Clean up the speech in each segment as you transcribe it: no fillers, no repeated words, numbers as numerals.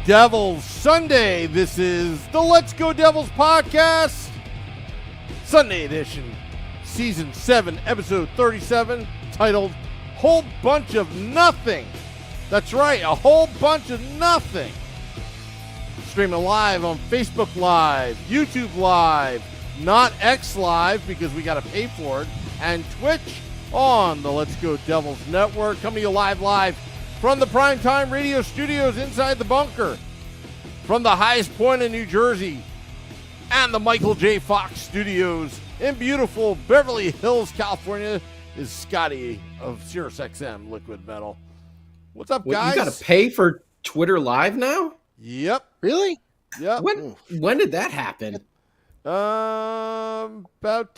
Devils Sunday. This is the Let's Go Devils podcast, Sunday edition, season 7, episode 37, titled Whole Bunch of Nothing. That's right, a whole bunch of nothing. Streaming live on Facebook Live, YouTube Live, not X Live because we got to pay for it, and Twitch on the Let's Go Devils Network. Coming to you live from the Primetime Radio Studios inside the bunker, from the highest point in New Jersey, and the Michael J. Fox Studios in beautiful Beverly Hills, California, is Scotty of SiriusXM Liquid Metal. What's up, guys? You got to pay for Twitter Live now? Yep. Really? Yep. When did that happen? About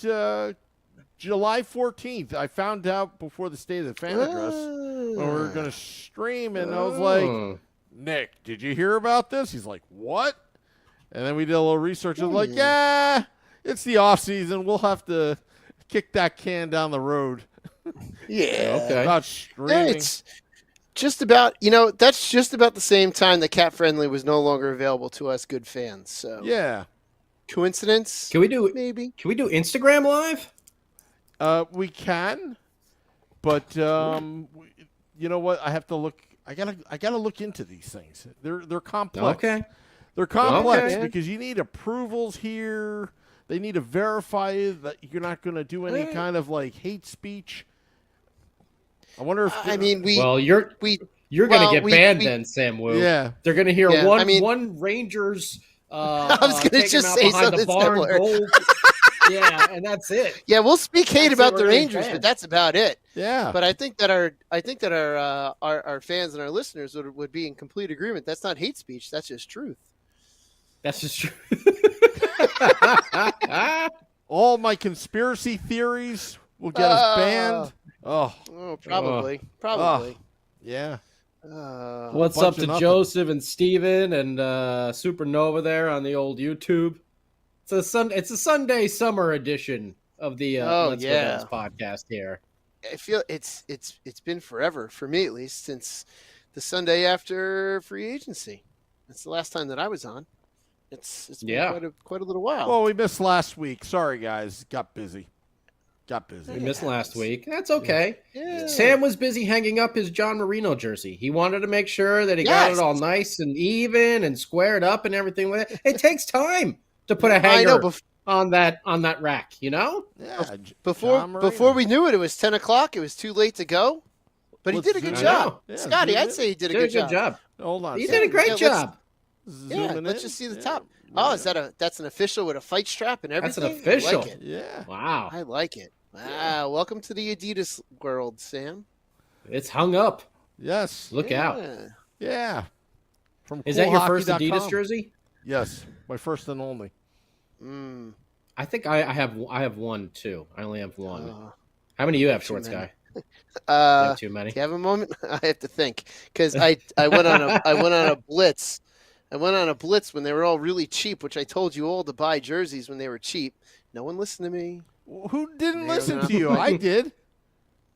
July 14th. I found out before the State of the Fan address when we were going to stream, and I was like, Nick, did you hear about this? He's like, what? And then we did a little research. I was like, yeah, it's the off season. We'll have to kick that can down the road. Yeah. Okay. About streaming. Yeah, it's just about, that's just about the same time that Cat Friendly was no longer available to us good fans. So yeah. Coincidence? Can we do maybe? Can we do Instagram Live? We can, but you know what? I have to look. I gotta look into these things. They're complex. Okay. They're complex because you need approvals here. They need to verify that you're not going to do any kind of like hate speech. I wonder if you're going to get banned then, Sam Wu. Yeah, they're going to hear one Rangers. I was going to just say something similar. Yeah, and that's it. Yeah, we'll speak hate about the Rangers, but that's about it. Yeah. But I think that our fans and our listeners would be in complete agreement. That's not hate speech. That's just truth. That's just true. All my conspiracy theories will get us banned. Probably. Yeah. What's up to Joseph and Steven and Supernova there on the old YouTube? It's a Sunday summer edition of the Let's Go Devils podcast here. I feel it's been forever for me, at least, since the Sunday after free agency. That's the last time that I was on. It's been quite a little while. Well, we missed last week. Sorry, guys. Got busy. We missed last week. That's okay. Yeah. Sam was busy hanging up his John Marino jersey. He wanted to make sure that he got it all nice and even and squared up and everything with it. It takes time to put a hanger on that rack, you know? Yeah. Before we knew it, it was 10 o'clock. It was too late to go. But he did a good job. Yeah, Scotty, I'd say he did a good job. Hold on. He did a great job. Let's just see the top. Oh, that's an official with a fight strap and everything? That's an official. I like it. Yeah. Wow. I like it. Wow. Welcome to the Adidas world, Sam. It's hung up. Yes. Look out. Yeah. Is that your first Adidas jersey? Yes. My first and only. I think I have one too. I only have one. How many do you have, Shorts Guy? You have too many. Do you have a moment? I have to think because I went on a blitz. I went on a blitz when they were all really cheap, which I told you all to buy jerseys when they were cheap. No one listened to me. Who didn't listen to you? I did.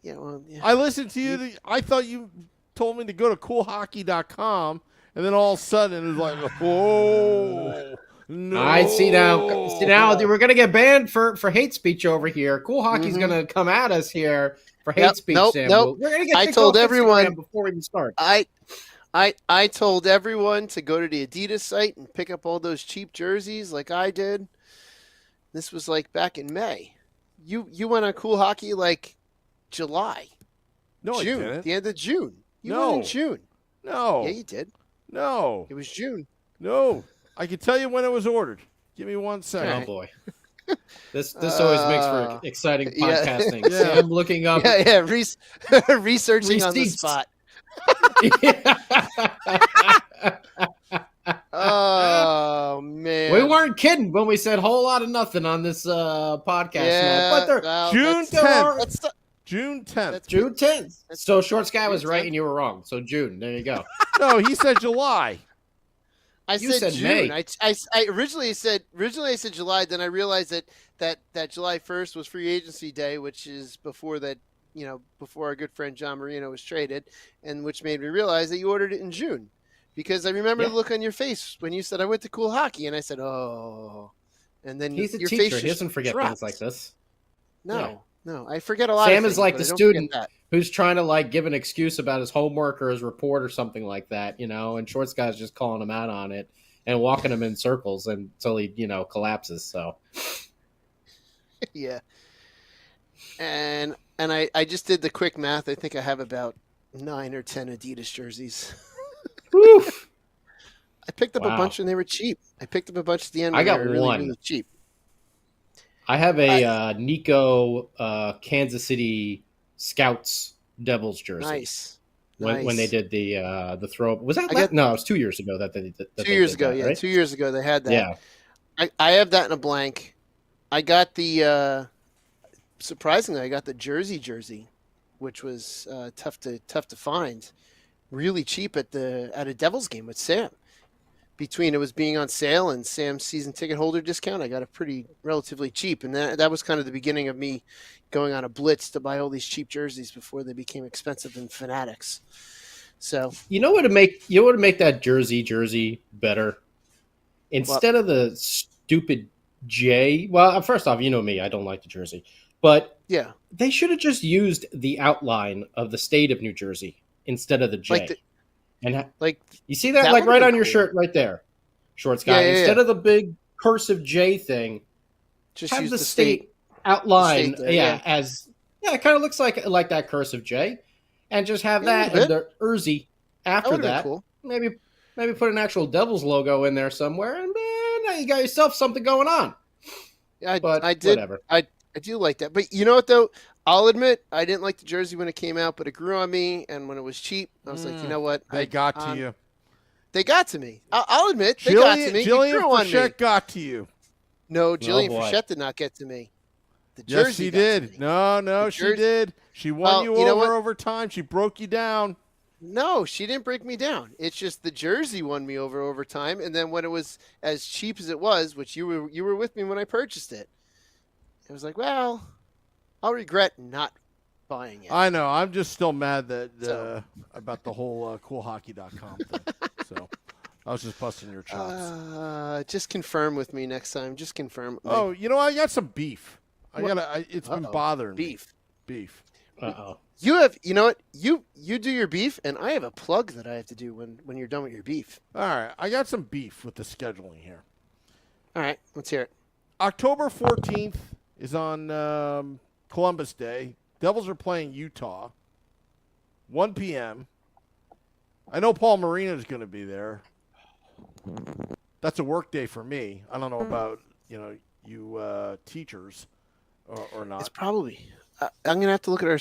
Yeah, I listened to you. I thought you told me to go to coolhockey.com, and then all of a sudden it was like, whoa. No. I see now. We're gonna get banned for hate speech over here. Cool Hockey's gonna come at us here for hate speech. Nope. We're gonna get. I told everyone before we even start. I told everyone to go to the Adidas site and pick up all those cheap jerseys like I did. This was like back in May. You went on Cool Hockey like July. No, June. I didn't. The end of June. You went in June. No. Yeah, you did. No. It was June. No. I can tell you when it was ordered. Give me 1 second. Oh boy. This always makes for exciting podcasting. Yeah. Sam looking up. Researching on the spot. Oh man, we weren't kidding when we said whole lot of nothing on this podcast. Yeah, but June 10th. June 10th. June 10th. So Short Sky was right and you were wrong. So June. There you go. No, he said July. I said June. May. I originally said July. Then I realized that July 1st was free agency day, which is before that. Before our good friend John Marino was traded, and which made me realize that you ordered it in June. because I remember the look on your face when you said I went to Cool Hockey, and I said, "Oh," and then he's a your teacher. face He doesn't forget dropped. things like this. No, I forget a lot. Sam of things, is like but the I don't student forget that. who's trying to like give an excuse about his homework or his report or something like that, and Shorts guy's just calling him out on it and walking him in circles until he, collapses. So Yeah. And I just did the quick math. I think I have about 9 or 10 Adidas jerseys. Oof. I picked up a bunch and they were cheap. I picked up a bunch at the end. I got they were one. really, really cheap. I have a Nico Kansas City Scouts Devils jersey. Nice. When they did the throw, was that no? It was 2 years ago that they did. 2 years ago, right? 2 years ago they had that. Yeah, I have that in a blank. I got the surprisingly, I got the jersey, which was tough to find. Really cheap at a Devils game with Sam. Between it was being on sale and Sam's season ticket holder discount, I got it pretty relatively cheap, and that was kind of the beginning of me going on a blitz to buy all these cheap jerseys before they became expensive and fanatics. So you know what to make that jersey better? Instead of the stupid J. Well, first off, you know me, I don't like the jersey, but yeah, they should have just used the outline of the state of New Jersey instead of the J. You see that like right on your shirt right there, Shorts guy. Instead of the big cursive J thing, just have use the state outline. It kind of looks like that cursive J, and just have that and the Jersey after that. Cool. Maybe put an actual Devils logo in there somewhere, and now you got yourself something going on. Yeah, I did. Whatever. I do like that, but you know what though? I'll admit I didn't like the jersey when it came out, but it grew on me, and when it was cheap, I was like, you know what? They got to you. They got to me. I'll admit they got to me. Jillian Frechette got to you. No, Jillian Frechette did not get to me. The jersey. Yes, she did. No, she did. She won you over time. She broke you down. No, she didn't break me down. It's just the jersey won me over time, and then when it was as cheap as it was, which you were with me when I purchased it, I was like, well, I'll regret not buying it. I know. I'm just still mad that about the whole coolhockey.com thing. So I was just busting your chops. Just confirm with me next time. Just confirm. Oh, I got some beef. It's been bothering me. Beef. Uh-oh. You have, you know what? You do your beef, and I have a plug that I have to do when you're done with your beef. All right. I got some beef with the scheduling here. All right. Let's hear it. October 14th is on Columbus Day. Devils are playing Utah. 1 p.m. I know Paul Marino's going to be there. That's a work day for me. I don't know about, you teachers or not. It's probably. I'm going to have to look at our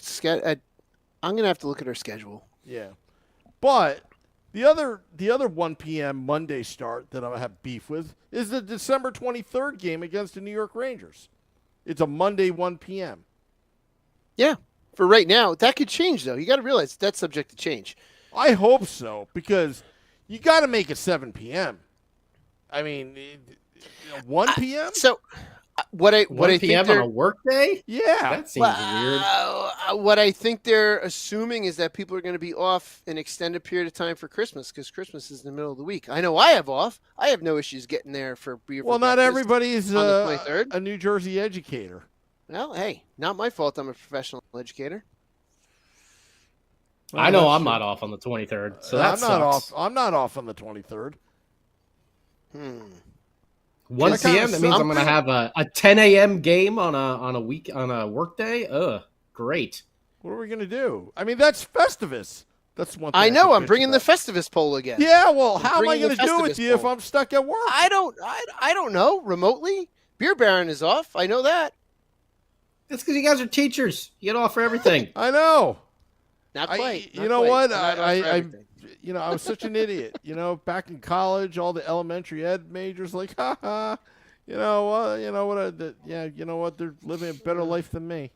schedule. Yeah. But the other 1 p.m. Monday start that I have beef with is the December 23rd game against the New York Rangers. It's a Monday 1 p.m. Yeah. For right now, that could change, though. You got to realize that's subject to change. I hope so, because you got to make it 7 p.m. I mean, 1 p.m.? What I p.m. think on a work day? Yeah. That seems weird. What I think they're assuming is that people are going to be off an extended period of time for Christmas, because Christmas is in the middle of the week. I know I have off. I have no issues getting there for beer. Well, not everybody's a New Jersey educator. Well, hey, not my fault. I'm a professional educator. Well, I know I'm not off on the 23rd, so that sucks. I'm not off on the 23rd. 1 p.m. That means I'm going to have a 10 a.m. game on a work day. Great. What are we going to do? I mean, that's Festivus. That's one thing I know. I'm bringing the Festivus poll again. Yeah. Well, how am I going to do with you if I'm stuck at work? I don't know. Remotely, Beer Baron is off. I know that. That's because you guys are teachers. You get off for everything. I know. Not quite. You know what? I was such an idiot. Back in college, all the elementary ed majors like, ha. You know what? They're living a better life than me.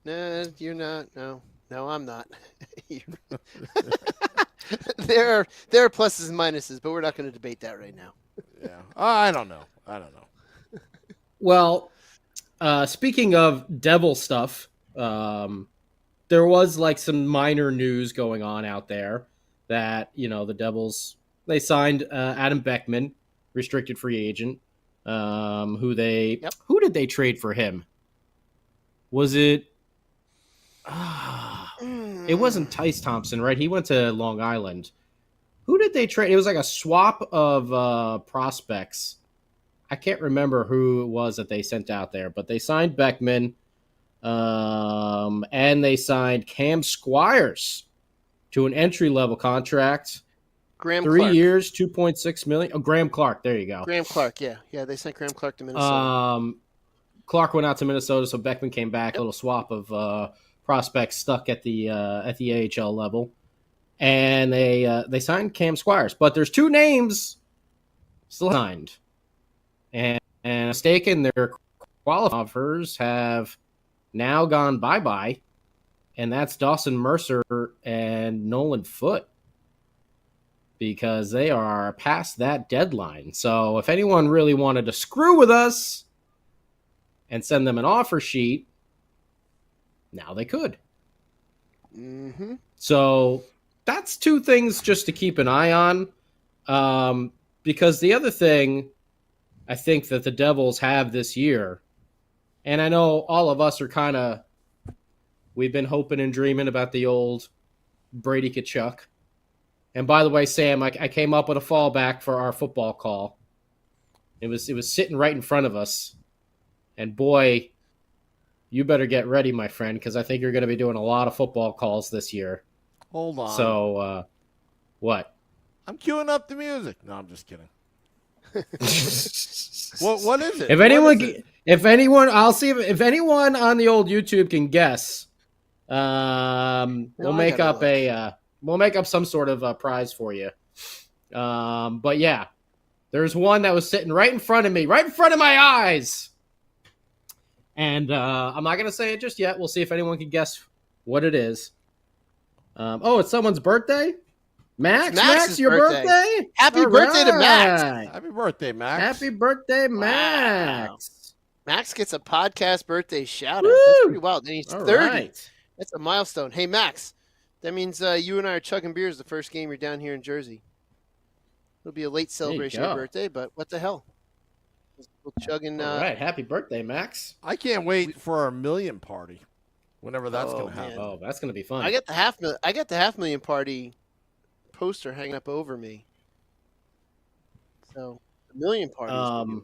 No, you're not. No, I'm not. There are pluses and minuses, but we're not going to debate that right now. Yeah, I don't know. Well, speaking of devil stuff, there was like some minor news going on out there that the Devils they signed Adam Beckman, restricted free agent. Who did they trade for him? Was it? It wasn't Tice Thompson, right? He went to Long Island. Who did they trade? It was like a swap of prospects. I can't remember who it was that they sent out there, but they signed Beckman, and they signed Cam Squires to an entry-level contract. Graham 3 Clark. years, $2.6 million. Oh, Graham Clark. There you go. Graham Clark, yeah. Yeah, they sent Graham Clark to Minnesota. Clark went out to Minnesota, so Beckman came back. Yep. A little swap of prospects stuck at the AHL level. And they signed Cam Squires. But there's two names still signed. And mistaken, their qualifying offers have now gone bye-bye. And that's Dawson Mercer and Nolan Foote, because they are past that deadline. So if anyone really wanted to screw with us and send them an offer sheet, now they could. Mm-hmm. So that's two things just to keep an eye on. Because the other thing I think that the Devils have this year, and I know all of us are we've been hoping and dreaming about the old Brady Tkachuk. And by the way, Sam, I came up with a fallback for our football call. It was sitting right in front of us. And boy, you better get ready, my friend, because I think you're going to be doing a lot of football calls this year. Hold on. So, what? I'm queuing up the music. No, I'm just kidding. What is it? If anyone, I'll see if anyone on the old YouTube can guess. We'll make up some sort of prize for you. But yeah, there's one that was sitting right in front of me, right in front of my eyes. And I'm not going to say it just yet. We'll see if anyone can guess what it is. It's someone's birthday? Max, your birthday? Happy birthday to Max. Happy birthday, Max. Happy birthday, Max. Wow. Max gets a podcast birthday shout out. That's pretty wild. And he's 30. Right. That's a milestone. Hey, Max, that means you and I are chugging beers the first game you're down here in Jersey. It'll be a late celebration of your birthday, but what the hell? We'll chugging. All right. Happy birthday, Max. I can't wait for our million party, whenever that's going to happen. Oh, that's going to be fun. I got the half million party poster hanging up over me. So the million party.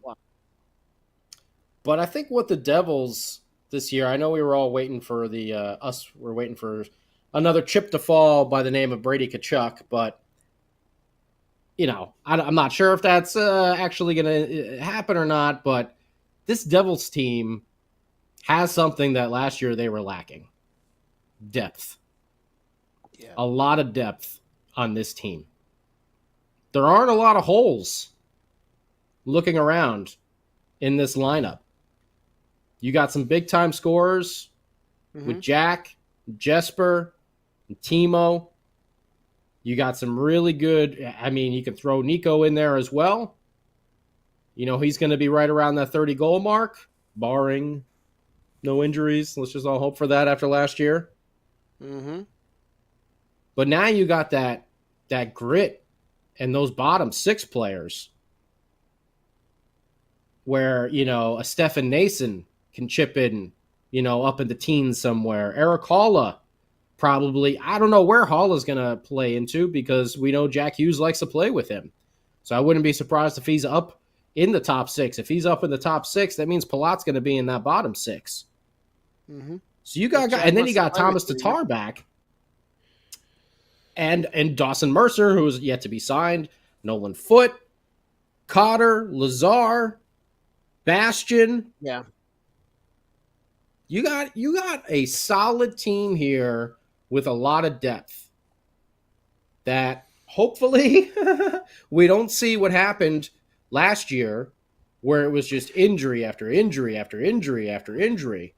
But I think what the Devils this year, I know we were all waiting for we're waiting for another chip to fall by the name of Brady Tkachuk, but I'm not sure if that's actually going to happen or not, but this Devils team has something that last year they were lacking. Depth. Yeah. A lot of depth on this team. There aren't a lot of holes looking around in this lineup. You got some big-time scorers with Jack, Jesper, and Timo. You got some really good... you can throw Nico in there as well. He's going to be right around that 30-goal mark, barring no injuries. Let's just all hope for that after last year. Mm-hmm. But now you got that grit and those bottom six players where, a Stefan Nason can chip in, up in the teens somewhere. Eric Halla, probably. I don't know where Halla's going to play into because we know Jack Hughes likes to play with him. So I wouldn't be surprised if he's up in the top six. If he's up in the top six, that means Palat's going to be in that bottom six. Mm-hmm. So you got, and then you got Thomas Tatar back. And Dawson Mercer, who is yet to be signed, Nolan Foote, Cotter, Lazar, Bastion. Yeah. You got a solid team here with a lot of depth that hopefully we don't see what happened last year where it was just injury after injury after injury after injury.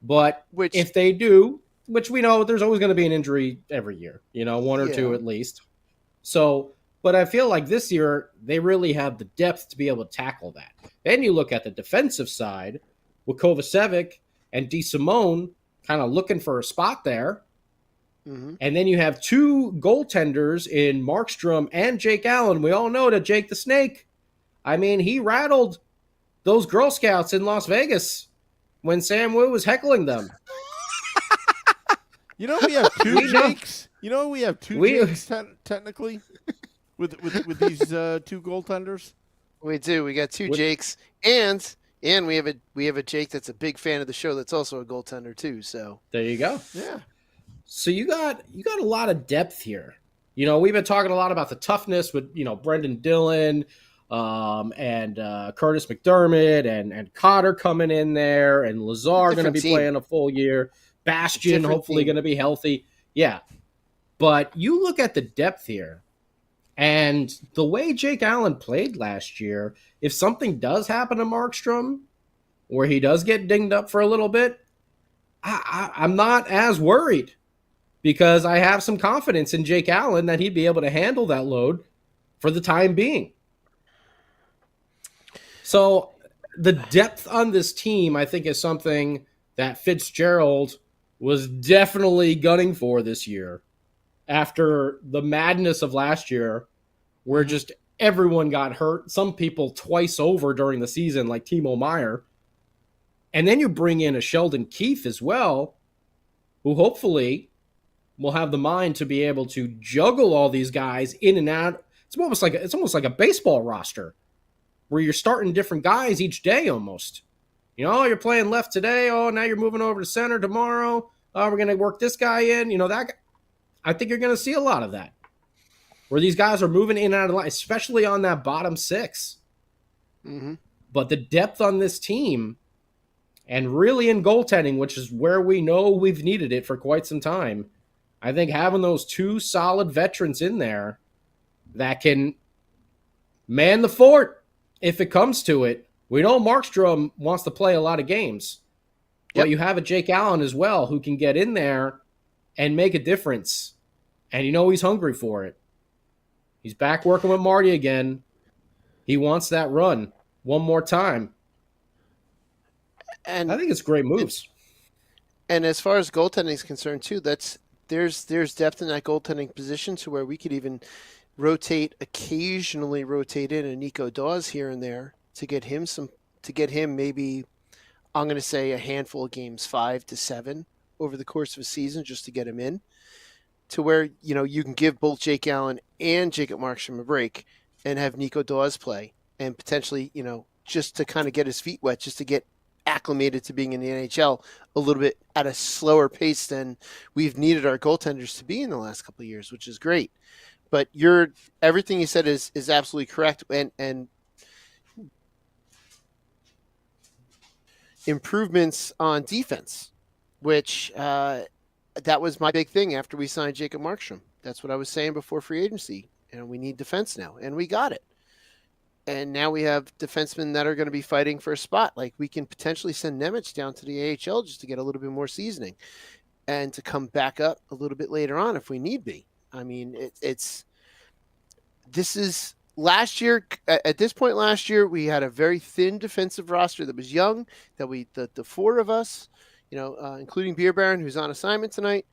But if they do, which we know there's always going to be an injury every year, one or two at least. So, but I feel like this year they really have the depth to be able to tackle that. Then you look at the defensive side with Kovacevic and DeSimone kind of looking for a spot there. Mm-hmm. And then you have two goaltenders in Markstrom and Jake Allen. We all know that Jake the Snake, I mean, he rattled those Girl Scouts in Las Vegas when Sam Wu was heckling them. You know we have two Jakes? You know we have two Jakes technically with these two goaltenders? We do. We got two Jakes, and we have a Jake that's a big fan of the show that's also a goaltender too. So there you go. Yeah. So you got a lot of depth here. You know, we've been talking a lot about the toughness with, you know, Brendan Dillon and Curtis McDermott and Cotter coming in there, and Lazar going to be playing a full year. Bastian hopefully going to be healthy. Yeah. But you look at the depth here, and the way Jake Allen played last year, if something does happen to Markstrom, where he does get dinged up for a little bit, I'm not as worried, because I have some confidence in Jake Allen that he'd be able to handle that load for the time being. So the depth on this team, I think, is something that Fitzgerald was definitely gunning for this year after the madness of last year, where just everyone got hurt, some people twice over during the season, like Timo Meyer. And then you bring in a Sheldon Keefe as well, who hopefully will have the mind to be able to juggle all these guys in and out. It's almost like a baseball roster where you're starting different guys each day almost. You know, you're playing left today. Oh, now you're moving over to center tomorrow. We're going to work this guy in. You know, that I think you're going to see a lot of that, where these guys are moving in and out of line, especially on that bottom six. Mm-hmm. But the depth on this team, and really in goaltending, which is where we know we've needed it for quite some time, I think having those two solid veterans in there that can man the fort if it comes to it. We know Markstrom wants to play a lot of games, but you have a Jake Allen as well who can get in there and make a difference. And you know he's hungry for it. He's back working with Marty again. He wants that run one more time. And I think it's great moves. And as far as goaltending is concerned too, there's depth in that goaltending position to where we could even occasionally rotate in a Nico Dawes here and there to get him maybe, I'm going to say, a handful of games, 5 to 7 over the course of a season, just to get him in, to where, you know, you can give both Jake Allen and Jacob Markstrom a break and have Nico Dawes play, and potentially, you know, just to kind of get his feet wet, just to get acclimated to being in the NHL a little bit at a slower pace than we've needed our goaltenders to be in the last couple of years, which is great. But everything you said is absolutely correct, and improvements on defense, which that was my big thing after we signed Jacob Markstrom. That's what I was saying before free agency. And we need defense now, and we got it. And now we have defensemen that are going to be fighting for a spot. Like, we can potentially send Nemec down to the AHL just to get a little bit more seasoning and to come back up a little bit later on if we need be. I mean, this is last year. At this point last year, we had a very thin defensive roster that was young, that the four of us, you know, including Beer Baron, who's on assignment tonight,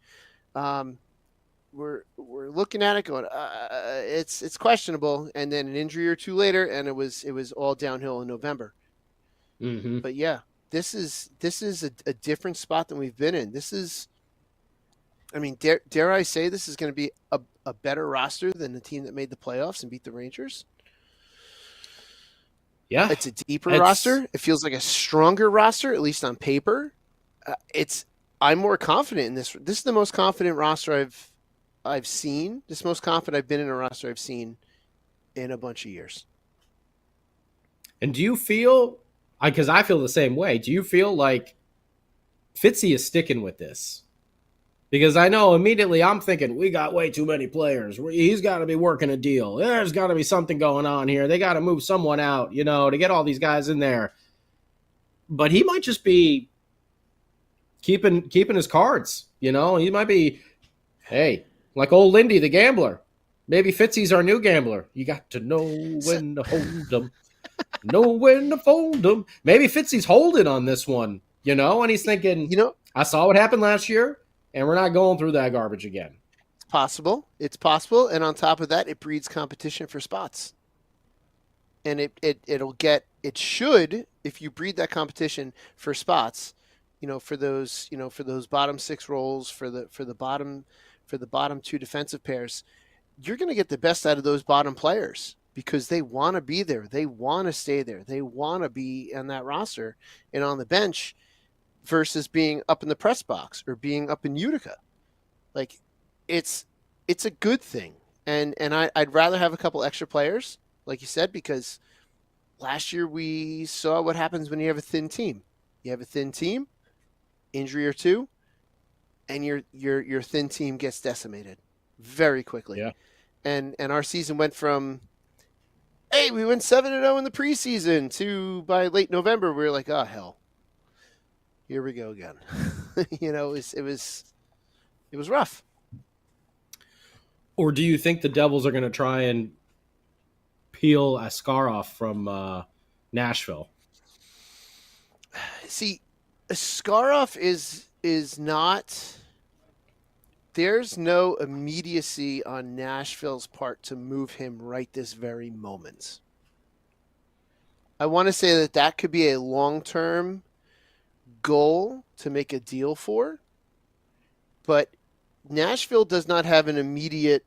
we're looking at it going, it's questionable, and then an injury or two later, and it was all downhill in November. Mm-hmm. But yeah, this is a different spot than we've been in. This is, I mean, dare I say, this is going to be a better roster than the team that made the playoffs and beat the Rangers. Yeah, it's a deeper roster. It feels like a stronger roster, at least on paper. I'm more confident in this. This is the most confident roster I've seen. This most confident I've been in a roster I've seen in a bunch of years. And do you feel, because I feel the same way, do you feel like Fitzy is sticking with this? Because I know immediately I'm thinking, we got way too many players. He's got to be working a deal. There's got to be something going on here. They got to move someone out, you know, to get all these guys in there. But he might just be keeping his cards, you know. He might be, hey, like old Lindy the gambler. Maybe Fitzy's our new gambler. You got to know when to hold them. Know when to fold them. Maybe Fitzy's holding on this one, you know, and he's thinking, you know, I saw what happened last year, and we're not going through that garbage again. It's possible. And on top of that, it breeds competition for spots. And it should, if you breed that competition for spots, for those bottom 6 roles, for the bottom 2 defensive pairs, you're going to get the best out of those bottom players because they want to be there. They want to stay there. They want to be on that roster and on the bench versus being up in the press box or being up in Utica. Like, it's a good thing. And I'd rather have a couple extra players, like you said, because last year we saw what happens when you have a thin team. You have a thin team, injury or two, and your thin team gets decimated very quickly. Yeah. And our season went from, hey, we went 7-0 in the preseason to by late November we were like, oh hell, here we go again. It was rough. Or do you think the Devils are going to try and peel Askarov from Nashville? See, Askarov is not. There's no immediacy on Nashville's part to move him right this very moment. I want to say that could be a long-term goal to make a deal for, but Nashville does not have an immediate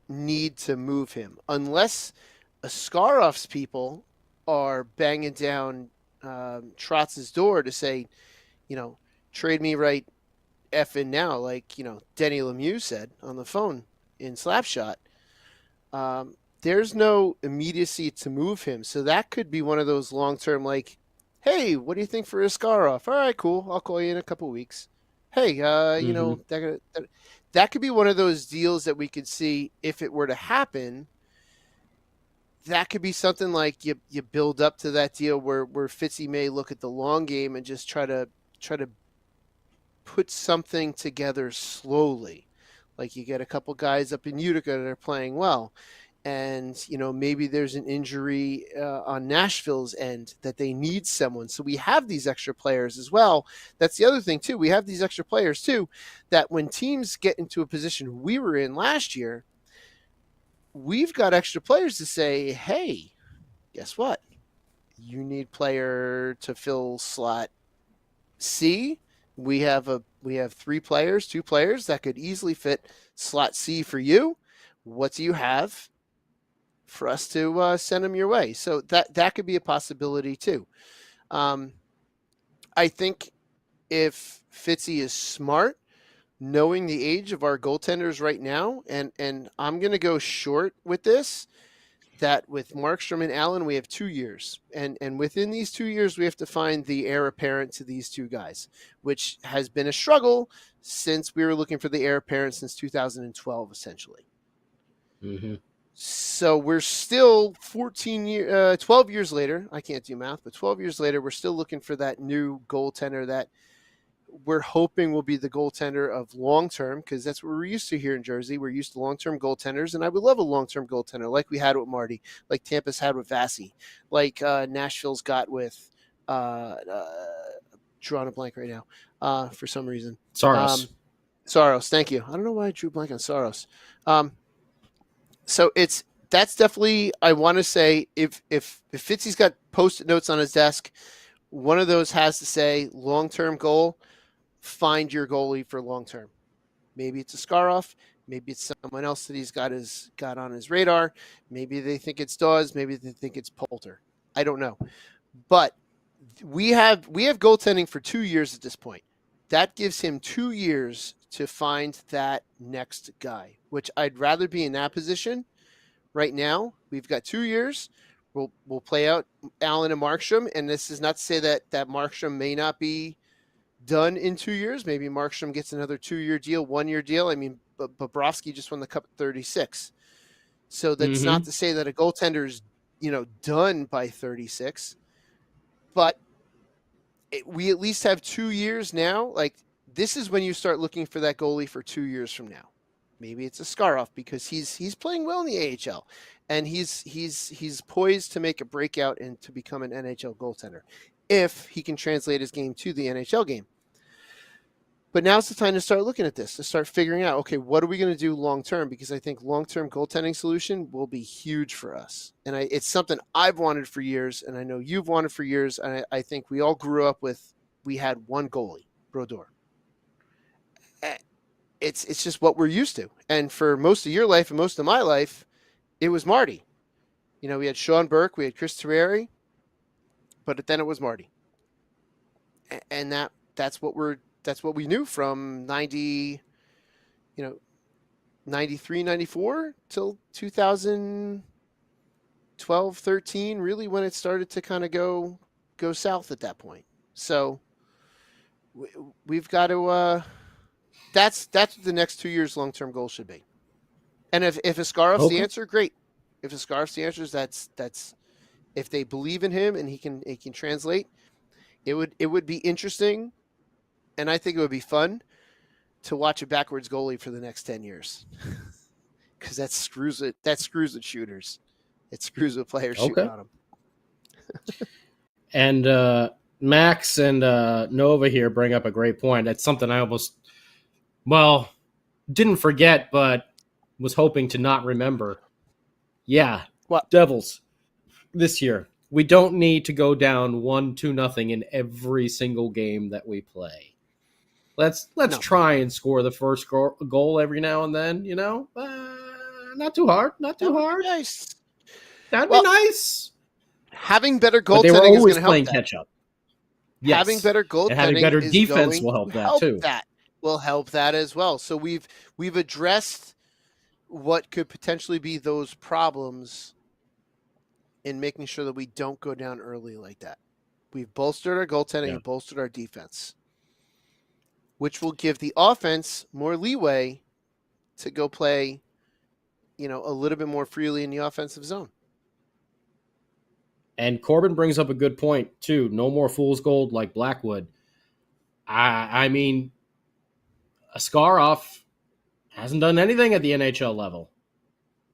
need to move him unless Askarov's people are banging down Trotz's door to say, trade me right effing now, like, Denny Lemieux said on the phone in Slapshot. There's no immediacy to move him. So that could be one of those long-term, like, hey, what do you think for Askarov? All right, cool. I'll call you in a couple weeks. Hey, that could be one of those deals that we could see if it were to happen. That could be something like you build up to that deal where Fitzy may look at the long game and just try to put something together slowly. Like you get a couple guys up in Utica that are playing well. And, maybe there's an injury on Nashville's end that they need someone. So we have these extra players as well. That's the other thing, too. We have these extra players, too, that when teams get into a position we were in last year, we've got extra players to say, hey, guess what? You need player to fill slot C. We have 2 players that could easily fit slot C for you. What do you have for us to send them your way? So that could be a possibility too. I think if Fitzy is smart, knowing the age of our goaltenders right now, and I'm going to go short with this, that with Markstrom and Allen, we have 2 years. And within these 2 years, we have to find the heir apparent to these 2 guys, which has been a struggle since we were looking for the heir apparent since 2012, essentially. Mm-hmm. So we're still 12 years later. I can't do math, but 12 years later, we're still looking for that new goaltender that we're hoping will be the goaltender of long-term, because that's what we're used to here in Jersey. We're used to long-term goaltenders, and I would love a long-term goaltender like we had with Marty, like Tampa's had with Vasi, like Nashville's got with drawing a blank right now for some reason. Saros. Saros, thank you. I don't know why I drew a blank on Saros. So that's definitely, I want to say, if Fitzy's got Post-it notes on his desk, one of those has to say long-term goal, find your goalie for long-term. Maybe it's Askarov, maybe it's someone else that he's got on his radar. Maybe they think it's Dawes, maybe they think it's Poulter. I don't know. But we have goaltending for 2 years at this point. That gives him 2 years to find that next guy, which I'd rather be in that position right now. We've got 2 years. We'll play out Allen and Markstrom, and this is not to say that Markstrom may not be done in 2 years. Maybe Markstrom gets another 2-year deal, 1-year deal. I mean, Bobrovsky just won the Cup at 36. So that's not to say that a goaltender is, done by 36. But we at least have 2 years now. Like, this is when you start looking for that goalie for 2 years from now. Maybe it's Askarov because he's playing well in the AHL, and he's poised to make a breakout and to become an NHL goaltender if he can translate his game to the NHL game. But now's the time to start looking at this, to start figuring out, okay, what are we going to do long term? Because I think long-term goaltending solution will be huge for us. And it's something I've wanted for years, and I know you've wanted for years. And I think we all grew up with, we had one goalie, Brodeur. It's just what we're used to. And for most of your life and most of my life, it was Marty. We had Sean Burke, we had Chris Terreri, but then it was Marty. And that's what we knew from 93, 94 till 2012, 13, really when it started to kind of go south at that point. So we've got to, that's what the next 2 years long-term goal should be. And if Askarov's the answer, great. If Askarov's the answer, that's if they believe in him and he can translate, it would be interesting. And I think it would be fun to watch a backwards goalie for the next 10 years. Because that screws with shooters. It screws with players shooting on them. And Max and Nova here bring up a great point. That's something I didn't forget, but was hoping to not remember. Yeah, what? Devils this year. We don't need to go down 1-2-0 in every single game that we play. Let's try and score the first goal every now and then, Not too hard. Not too hard. Nice. That'd be nice. Having better goaltending is going to help playing that. catch up. Yes. Having better goaltending and having better defense will help that too. That will help that as well. So we've addressed what could potentially be those problems in making sure that we don't go down early like that. We've bolstered our goaltending and bolstered our defense, which will give the offense more leeway to go play, a little bit more freely in the offensive zone. And Corbin brings up a good point, too. No more fool's gold like Blackwood. I mean, Askarov hasn't done anything at the NHL level.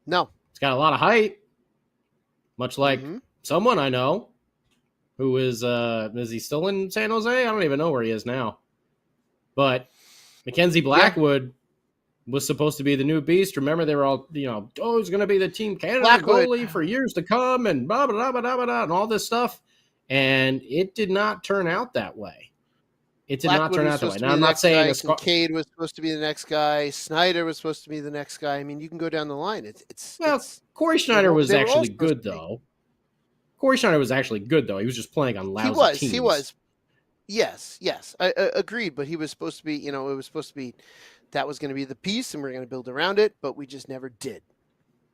No. He's got a lot of height, much like someone I know who is he still in San Jose? I don't even know where he is now. But Mackenzie Blackwood was supposed to be the new beast. Remember, they were all, he's going to be the Team Canada goalie for years to come and blah, blah, blah, blah, blah, and all this stuff. And it did not turn out that way. Now, I'm not saying Kincaid was supposed to be the next guy. Snyder was supposed to be the next guy. I mean, you can go down the line. Corey Schneider was actually good, though. Corey Schneider was actually good, though. He was just playing on lousy teams. He was. Yes. I agreed, but he was supposed to be, it was supposed to be, that was going to be the piece, and we're going to build around it, but we just never did.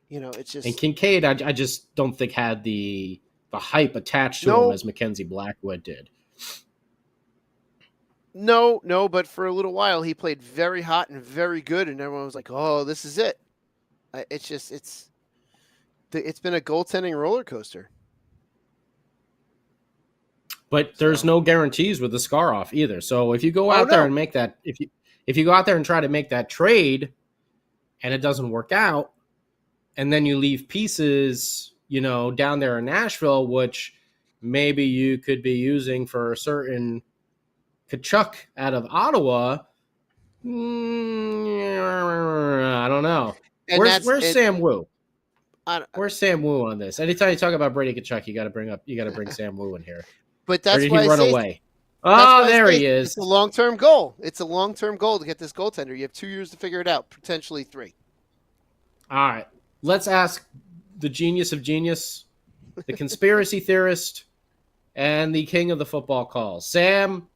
It's just... And Kincaid, I just don't think had the hype attached to him as Mackenzie Blackwood did. No, but for a little while, he played very hot and very good, and everyone was like, oh, this is it. It's been a goaltending roller coaster. But there's no guarantees with the Askarov either. So if you go out there and make that, if you go out there and try to make that trade, and it doesn't work out, and then you leave pieces, down there in Nashville, which maybe you could be using for a certain Kachuk out of Ottawa. I don't know. Where's Sam Wu? Where's Sam Wu on this? Anytime you talk about Brady Kachuk, you got to bring Sam Wu in here. But that's or did why he run away? Oh, there he is. It's a long-term goal. It's a long-term goal to get this goaltender. You have 2 years to figure it out, potentially 3. All right. Let's ask the genius of genius, the conspiracy theorist, and the king of the football calls. Sam,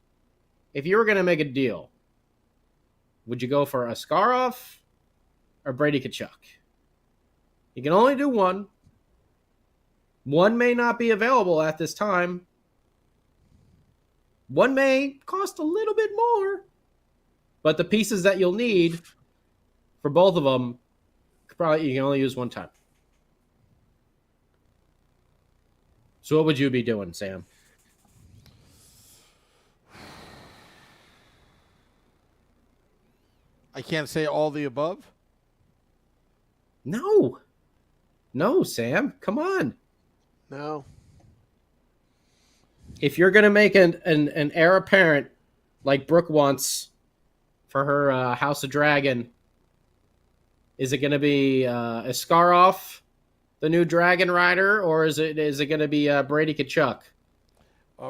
if you were going to make a deal, would you go for Askarov or Brady Kachuk? You can only do one. One may not be available at this time. One may cost a little bit more. But the pieces that you'll need for both of them, you can only use one time. So what would you be doing, Sam? I can't say all the above. No, Sam. Come on. No. If you're going to make an heir apparent like Brooke wants for her House of Dragon. Is it going to be Askarov, the new Dragon Rider, or is it going to be Brady Tkachuk?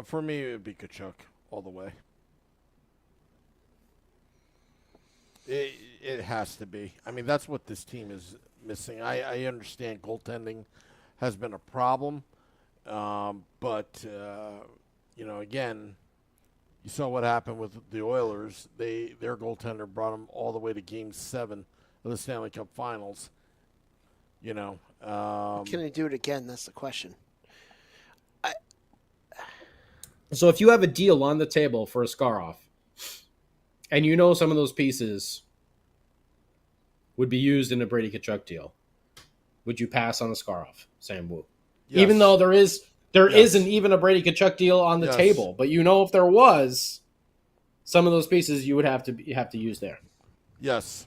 For me, it would be Tkachuk all the way. It has to be. I mean, that's what this team is missing. I understand goaltending has been a problem, but again, you saw what happened with the Oilers. Their goaltender brought them all the way to Game 7 of the Stanley Cup Finals. Can they do it again? That's the question. So if you have a deal on the table for Askarov, and you know some of those pieces would be used in a Brady Tkachuk deal, would you pass on Askarov, Sam Wu? Yes. Even though there isn't even a Brady Tkachuk deal on the table, but if there was, some of those pieces you would have to use there. Yes.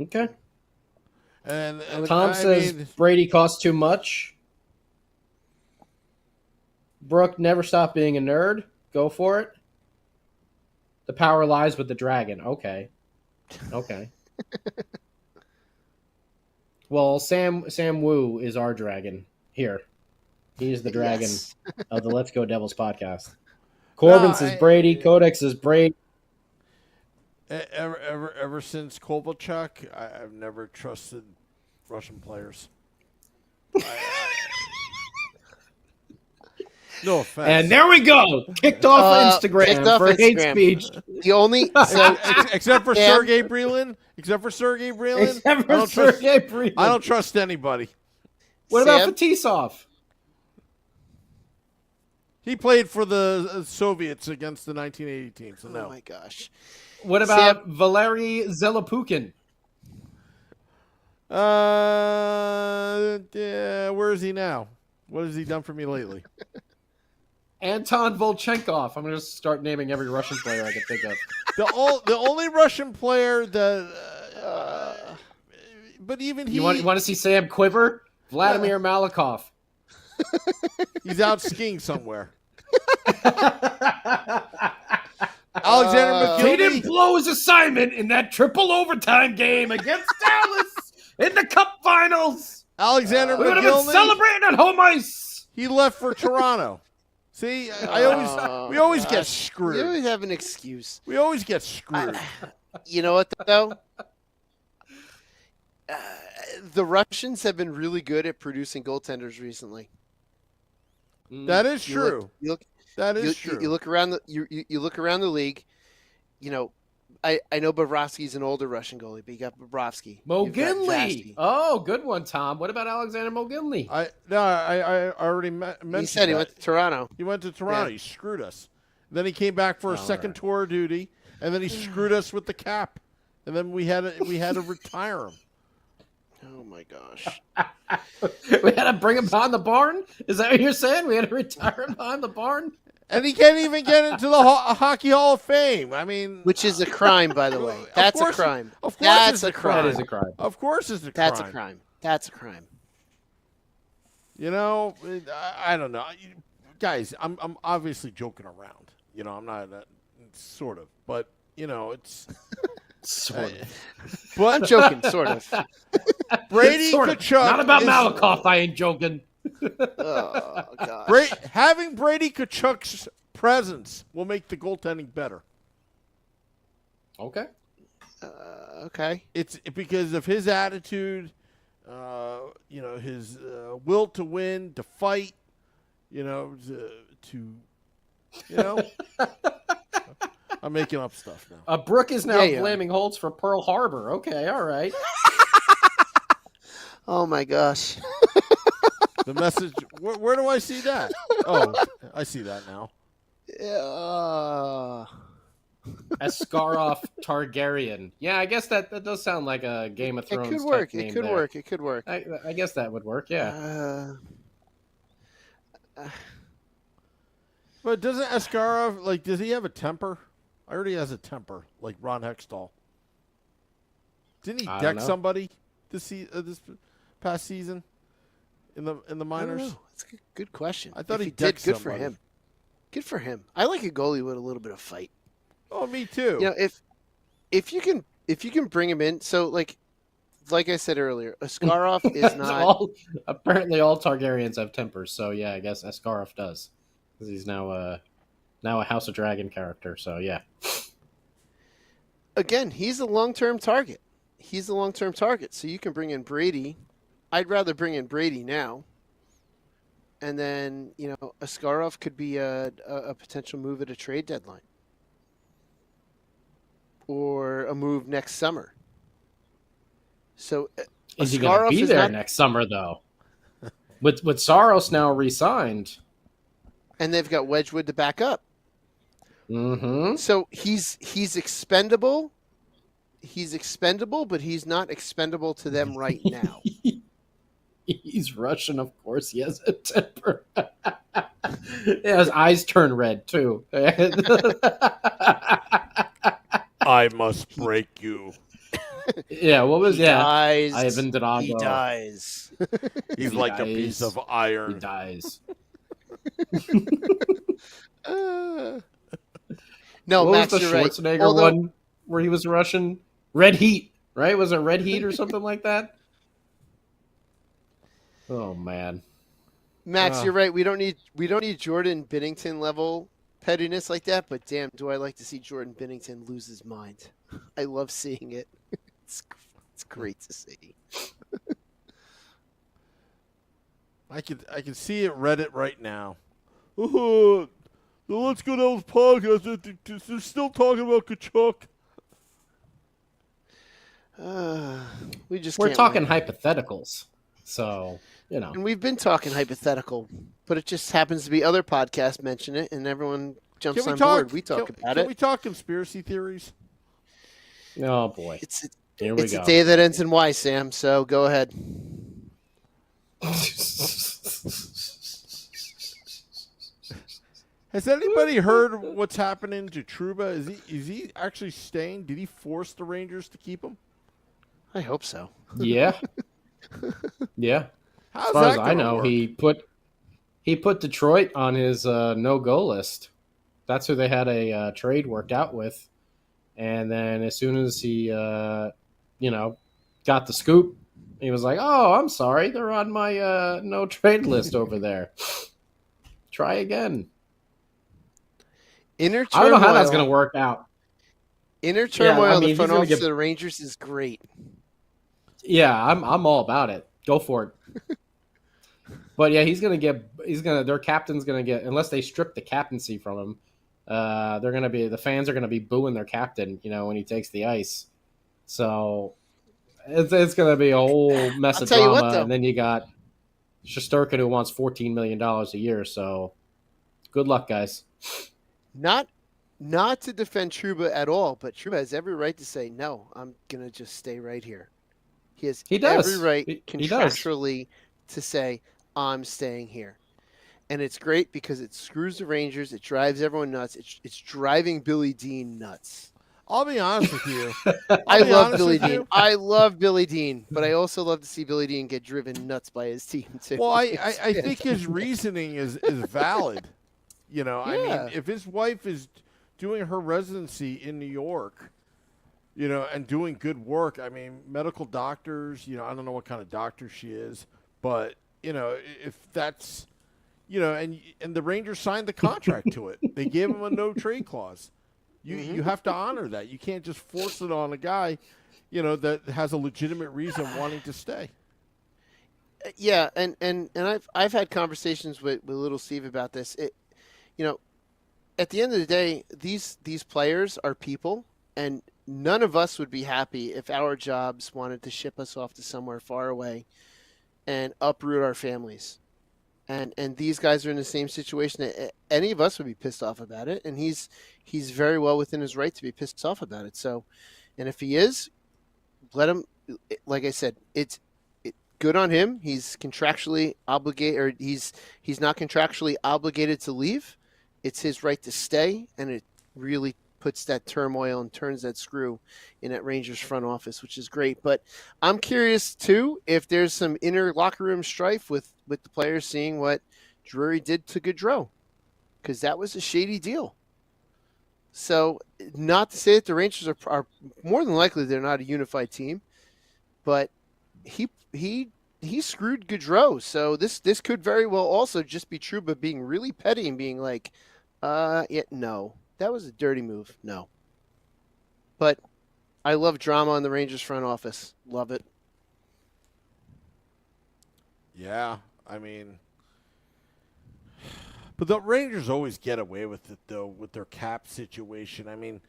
Okay. And Tom says Brady costs too much. Brooke, never stop being a nerd. Go for it. The power lies with the dragon. Okay. Well, Sam Wu is our dragon here. He's the dragon of the Let's Go Devils podcast. Corbin says Brady. Codex says Brady. Ever since Kovalchuk, I've never trusted Russian players. No offense. And there we go. Kicked off Instagram for hate speech. The only except for Sergei Brylin. I don't trust anybody. What about Fetisov? He played for the Soviets against the 1980 team. So no. Oh my gosh. What about Valery Zelepukin? Where is he now? What has he done for me lately? Anton Volchenkov. I'm going to start naming every Russian player I can think of. The only Russian player that, but even he. You want to see Sam quiver? Vladimir Malikov. He's out skiing somewhere. Alexander McGillney. He didn't blow his assignment in that triple overtime game against Dallas in the Cup Finals. Alexander we McGillney. would have been celebrating at home ice. He left for Toronto. See, we always get screwed. You always have an excuse. We always get screwed. You know what, though? The Russians have been really good at producing goaltenders recently. That is true. That is true. You look around you look around the league. I know Bobrovsky's an older Russian goalie, but you got Bobrovsky. Mogilny. Oh, good one, Tom. What about Alexander Mogilny? I already mentioned. He said he went to Toronto. He went to Toronto. Yeah. He screwed us. Then he came back for a second tour of duty, and then he screwed us with the cap, and then we had to retire him. Oh my gosh! We had to bring him behind the barn. Is that what you're saying? We had to retire him behind the barn. And he can't even get into the Hockey Hall of Fame. I mean, which is a crime, by the way. That's a crime. Of course, that's a crime. That is a crime. Of course, it's a crime. That's a crime. That's a crime. I don't know, guys. I'm obviously joking around. I'm not sort of, but it's sort of. But I'm joking, sort of. Brady Tkachuk. Not about Malikov. I ain't joking. Oh gosh. Having Brady Tkachuk's presence will make the goaltending better. Okay. Okay. It's because of his attitude, his will to win, to fight, I'm making up stuff now. Brooke is now blaming Holtz for Pearl Harbor. Okay, all right. Oh my gosh. The message. Where do I see that? Oh, I see that now. Askarov Targaryen. Yeah, I guess that does sound like a Game of Thrones. It could work. It could work. I guess that would work. Yeah. But doesn't Askarov does he have a temper? I heard he has a temper, like Ron Hextall. Didn't he deck somebody this past season in the minors? That's a good question. I thought he did decked good somebody. for him. Good for him. I like a goalie with a little bit of fight. Oh, me too. You know, if you can bring him in, so like I said earlier, Askarov is not. Apparently, all Targaryens have tempers. So yeah, I guess Askarov does, because he's now a House of Dragon character. So yeah. Again, he's a long-term target. So you can bring in Brady. I'd rather bring in Brady now. And then, Askarov could be a potential move at a trade deadline. Or a move next summer. So is he going to be there next summer, though? With Saros now re-signed. And they've got Wedgwood to back up. Mm-hmm. So he's expendable. He's expendable, but he's not expendable to them right now. He's Russian, of course. He has a temper. His eyes turn red, too. I must break you. Yeah, what was that? Dies. Ivan Drago. He dies. He's like a piece of iron. He dies. No, what Max, was the you're Schwarzenegger right. one where he was Russian? Red Heat, right? Was it Red Heat or something like that? Oh man, Max, you're right. We don't need Jordan Binnington level pettiness like that. But damn, do I like to see Jordan Binnington lose his mind? I love seeing it. It's great to see. I can see it Reddit right now. The Let's Go Devils podcast. They're still talking about Kachuk. We're talking hypotheticals, so And we've been talking hypothetical, but it just happens to be other podcasts mention it, and everyone jumps on board. We talk about it. Can we talk conspiracy theories? Oh boy, Here we go. A day that ends in Y, Sam. So go ahead. Has anybody heard what's happening to Trouba? Is he actually staying? Did he force the Rangers to keep him? I hope so. Yeah. Yeah. How's as far that as I know, work? he put Detroit on his no-go list. That's who they had a trade worked out with. And then as soon as he, got the scoop, he was like, "Oh, I'm sorry, they're on my no trade list over there. Try again." Inner turmoil. I don't know how that's going to work out. Inner turmoil in the front office of the Rangers is great. Yeah, I'm all about it. Go for it. But yeah, their captain's gonna get, unless they strip the captaincy from him, the fans are gonna be booing their captain, when he takes the ice. So it's gonna be a whole mess of drama. And then you got Shesterkin, who wants $14 million a year. So good luck, guys. Not to defend Trouba at all, but Trouba has every right to say, no, I'm going to just stay right here. He has every right contractually to say, I'm staying here. And it's great because it screws the Rangers. It drives everyone nuts. It's driving Billy Dean nuts. I'll be honest with you. I love Billy Dean. I love Billy Dean, but I also love to see Billy Dean get driven nuts by his team, too. Well, I think his reasoning is valid. I mean, if his wife is doing her residency in New York, and doing good work, I mean, medical doctors, I don't know what kind of doctor she is, but, if that's, and the Rangers signed the contract to it. They gave him a no trade clause. You have to honor that. You can't just force it on a guy, that has a legitimate reason wanting to stay. Yeah, and I've had conversations with little Steve about this. At the end of the day, these players are people, and none of us would be happy if our jobs wanted to ship us off to somewhere far away and uproot our families. And these guys are in the same situation. Any of us would be pissed off about it, and he's very well within his right to be pissed off about it. So, and if he is, let him. Like I said, it's good on him. He's contractually obligated, or he's not contractually obligated to leave. It's his right to stay, and it really puts that turmoil and turns that screw in that Rangers front office, which is great. But I'm curious, too, if there's some inner locker room strife with the players seeing what Drury did to Gaudreau. because that was a shady deal. So, not to say that the Rangers are more than likely they're not a unified team, but he screwed Gaudreau. So this could very well also just be true, but being really petty and being like, no, that was a dirty move. No, but I love drama in the Rangers front office. Love it. Yeah, I mean, but the Rangers always get away with it though with their cap situation. I mean,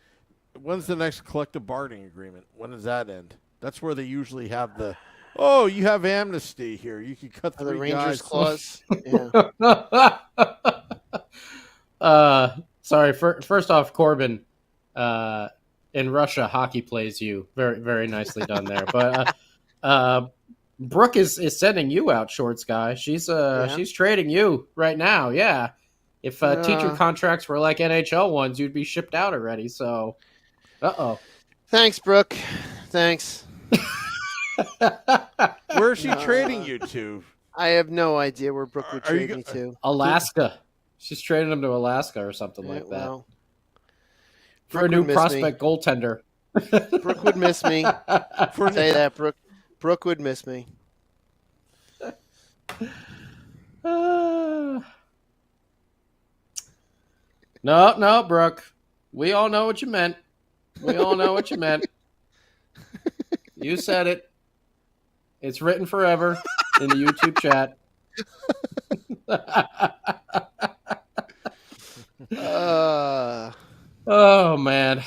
when's the next collective bargaining agreement? When does that end? That's where they usually have the, oh, you have amnesty here. You can cut the three Rangers guys. clause. Yeah. Sorry. First off, Corbin, in Russia, hockey plays you very, very nicely done there. But Brooke is sending you out, Shorts guy. She's trading you right now. Yeah. If teacher contracts were like NHL ones, you'd be shipped out already. So, Thanks, Brooke. Thanks. Where is she trading you to? I have no idea where Brooke would trade me to. Alaska. She's trading him to Alaska or something like that. Well, for a new prospect goaltender. Brooke would miss me. Say that, Brooke. Brooke would miss me. No, Brooke. We all know what you meant. You said it. It's written forever in the YouTube chat. Oh, man.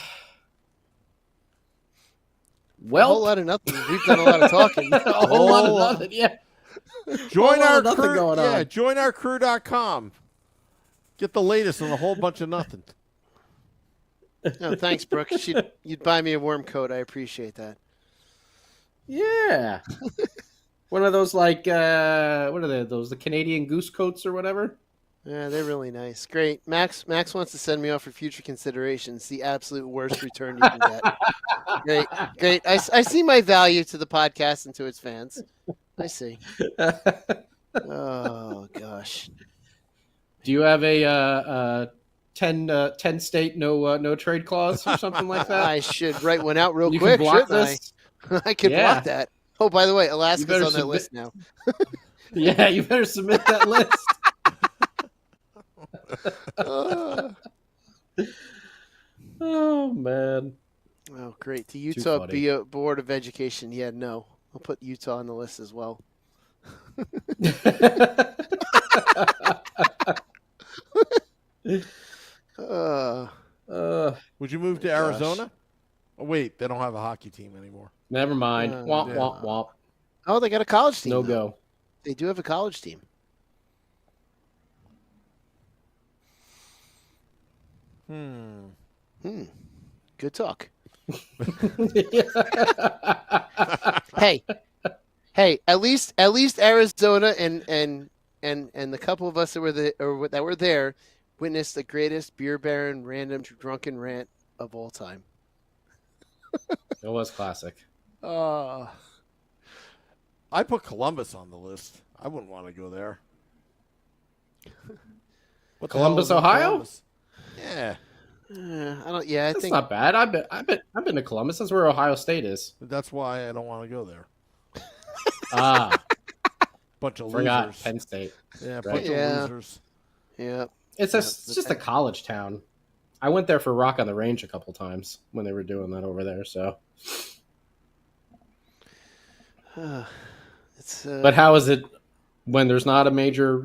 Well, a whole lot of nothing. We've done a lot of talking. A whole lot of nothing, yeah. Join our crew. Going on. Yeah, joinourcrew.com. Get the latest on a whole bunch of nothing. No, thanks, Brooke. You'd buy me a worm coat. I appreciate that. Yeah. One of those, like, what are they? Those the Canadian goose coats or whatever? Yeah, they're really nice. Great. Max wants to send me off for future considerations. The absolute worst return you can get. Great. I see my value to the podcast and to its fans. I see. Oh, gosh. Do you have a 10 state no trade clause or something like that? I should write one out real quick, shouldn't I? I could block that. Oh, by the way, Alaska's on that list now. Yeah, you better submit that list. Oh, man. Oh, great. The Utah Board of Education. Yeah, no. I'll put Utah on the list as well. Would you move to Arizona? Oh, wait, they don't have a hockey team anymore. Never mind. Womp. Oh, they got a college team. No go. They do have a college team. Good talk. Hey, at least Arizona and the couple of us that were there witnessed the greatest beer baron random drunken rant of all time. It was classic. I put Columbus on the list. I wouldn't want to go there. Columbus, Ohio? Columbus? Yeah. I don't. Yeah, I think not bad. I've been to Columbus. That's where Ohio State is. That's why I don't want to go there. Bunch of losers. Penn State. Yeah, bunch of losers. Yeah. It's just a college town. I went there for Rock on the Range a couple times when they were doing that over there. So. But how is it when there's not a major,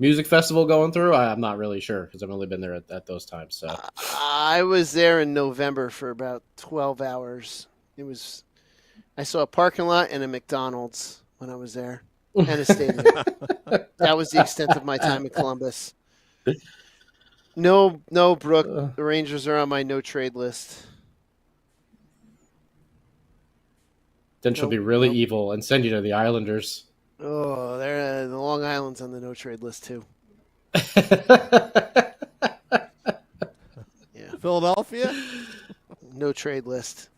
music festival going through? I'm not really sure because I've only been there at those times. So I was there in November for about 12 hours. I saw a parking lot and a McDonald's when I was there and a stadium. That was the extent of my time in Columbus. No, Brooke. The Rangers are on my no trade list. Then she'll be really evil and send you to the Islanders. Oh, they're the Long Island's on the no trade list too. Yeah. Philadelphia? No trade list.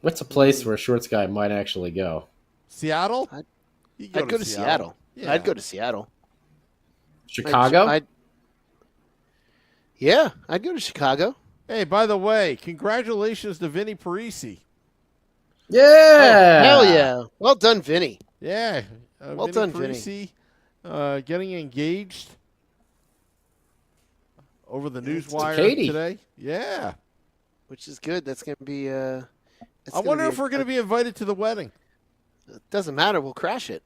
What's a place where a Shorts guy might actually go? Seattle? I'd go to Seattle. Yeah. I'd go to Seattle. Chicago? I'd go to Chicago. Hey, by the way, congratulations to Vinny Parisi. Yeah. Oh, hell yeah. Well done, Vinny. Yeah. Well done, Vinny. Getting engaged over the newswire Katie today. Yeah. Which is good. That's going to be... I wonder if we're going to be invited to the wedding. It doesn't matter. We'll crash it.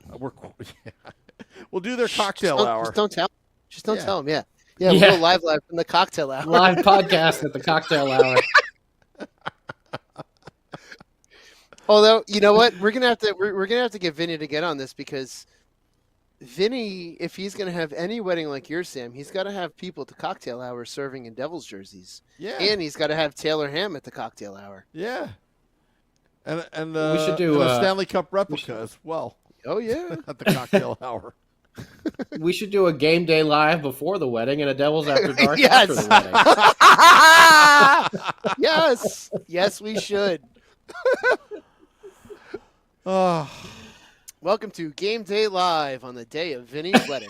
We'll do their cocktail hour. Just don't tell. Just don't tell them. Yeah. Yeah, we'll go live from the cocktail hour. Live podcast at the cocktail hour. Although, you know what? We're gonna have to get Vinny to get on this, because Vinny, if he's gonna have any wedding like yours, Sam, he's got to have people at the cocktail hour serving in Devils jerseys. Yeah. And he's got to have Taylor Ham at the cocktail hour. Yeah. And we should do a Stanley Cup replica as well. Oh yeah. At the cocktail hour. We should do a game day live before the wedding and a Devil's After Dark Yes. after the wedding. Yes. Yes, we should. Welcome to Game Day Live on the day of Vinny's wedding.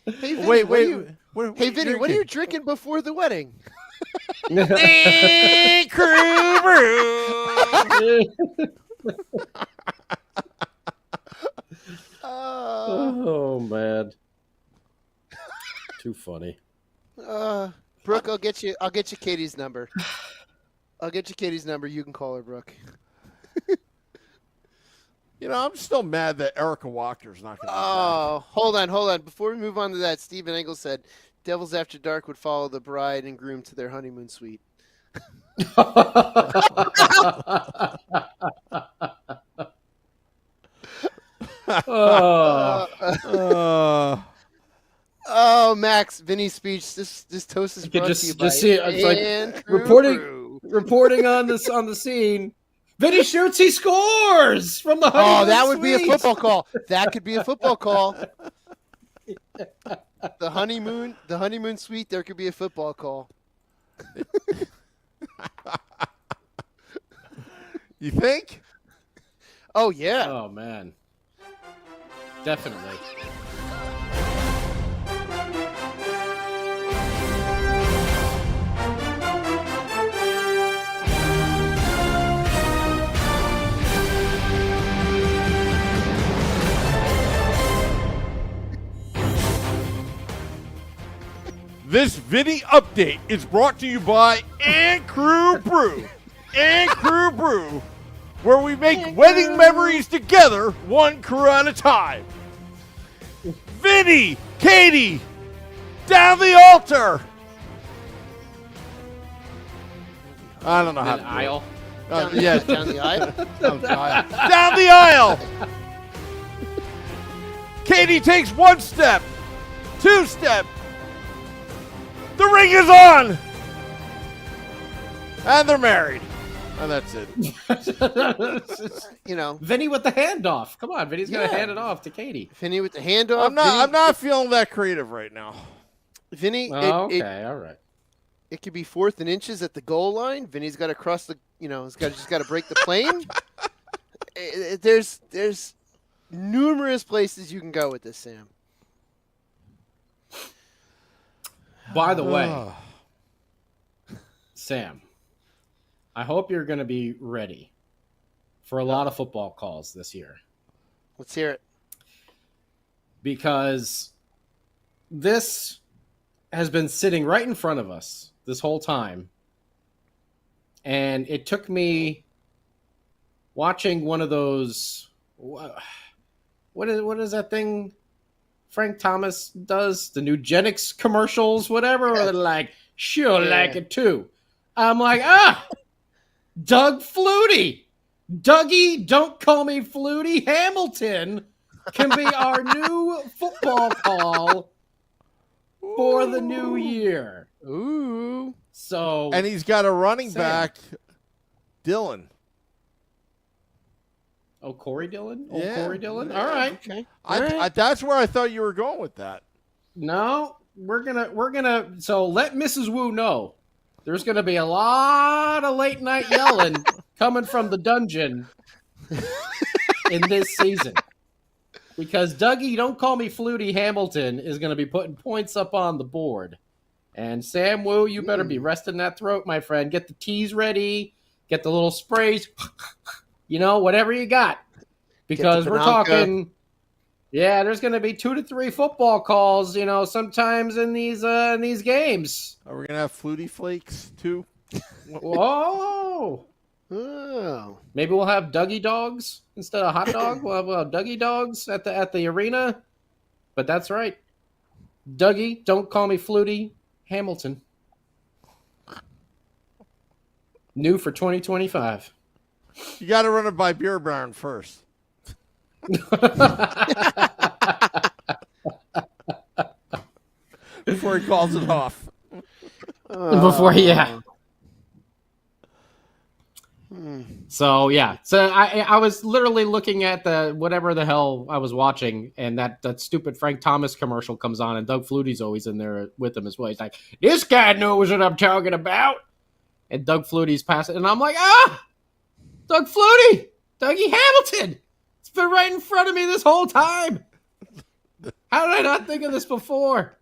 Hey, Vinny, hey, Vinny, what are you drinking before the wedding? Crew brew. Oh man, too funny. Brooke, I'll get you Katie's number. I'll get you Katie's number. You can call her, Brooke. You know, I'm still mad that Erica Walker's not going to. Oh, hold on. Before we move on to that, Stephen Engel said Devils After Dark would follow the bride and groom to their honeymoon suite. Oh, Max, Vinny's speech. This toast is brought to you by see it. It's like reporting on the scene. Vinny shoots, he scores from the honeymoon Oh, that would suite. be a football call. That could be a football call. The honeymoon suite. There could be a football call. You think? Oh yeah. Oh man, definitely. This Vinny update is brought to you by And Crew Brew. And Crew Brew, where we make wedding memories together, one crew at a time. Vinny, Katie, down the altar. I don't know how to do aisle. Yes. Down the aisle. Down the aisle. Down the aisle. Katie takes one step, two step. The ring is on. And they're married. And that's it. You know, Vinny with the handoff. Come on, Vinny's gonna hand it off to Katie. Vinny with the handoff. I'm not feeling that creative right now. Vinny. All right. It could be 4th and inches at the goal line. Vinny's got to cross the. He's just got to break the plane. There's numerous places you can go with this, Sam. By the way, Sam, I hope you're going to be ready for a lot of football calls this year. Let's hear it. Because this has been sitting right in front of us this whole time. And it took me watching one of those, what is that thing Frank Thomas does? The Nugenics commercials, whatever. Or they're like, she'll like it too. I'm like, Doug Flutie. Dougie, don't call me Flutie. Hamilton can be our new football call for the new year. Ooh. So, and he's got a running back, Dylan. Oh, Corey Dillon? Yeah. Corey Dillon? All right. Okay. That's where I thought you were going with that. No, we're gonna so let Mrs. Wu know there's gonna be a lot of late night yelling coming from the dungeon in this season. Because Dougie, don't call me Flutie Hamilton, is going to be putting points up on the board. And Sam Wu, you better be resting that throat, my friend. Get the teas ready. Get the little sprays. Whatever you got. Because we're talking, there's going to be 2 to 3 football calls, sometimes in these games. Are we going to have Flutie Flakes, too? Whoa. Oh. Maybe we'll have Dougie dogs instead of hot dog. We'll have Dougie dogs at the arena. But that's right. Dougie, don't call me Flutie Hamilton. New for 2025. You got to run it by Beer Barn first. Before he calls it off. So I was literally looking at the whatever the hell I was watching, and that stupid Frank Thomas commercial comes on, and Doug Flutie's always in there with him as well. He's like, "This guy knows what I'm talking about," and Doug Flutie's passing, and I'm like, Doug Flutie, Dougie Hamilton. It's been right in front of me this whole time. How did I not think of this before?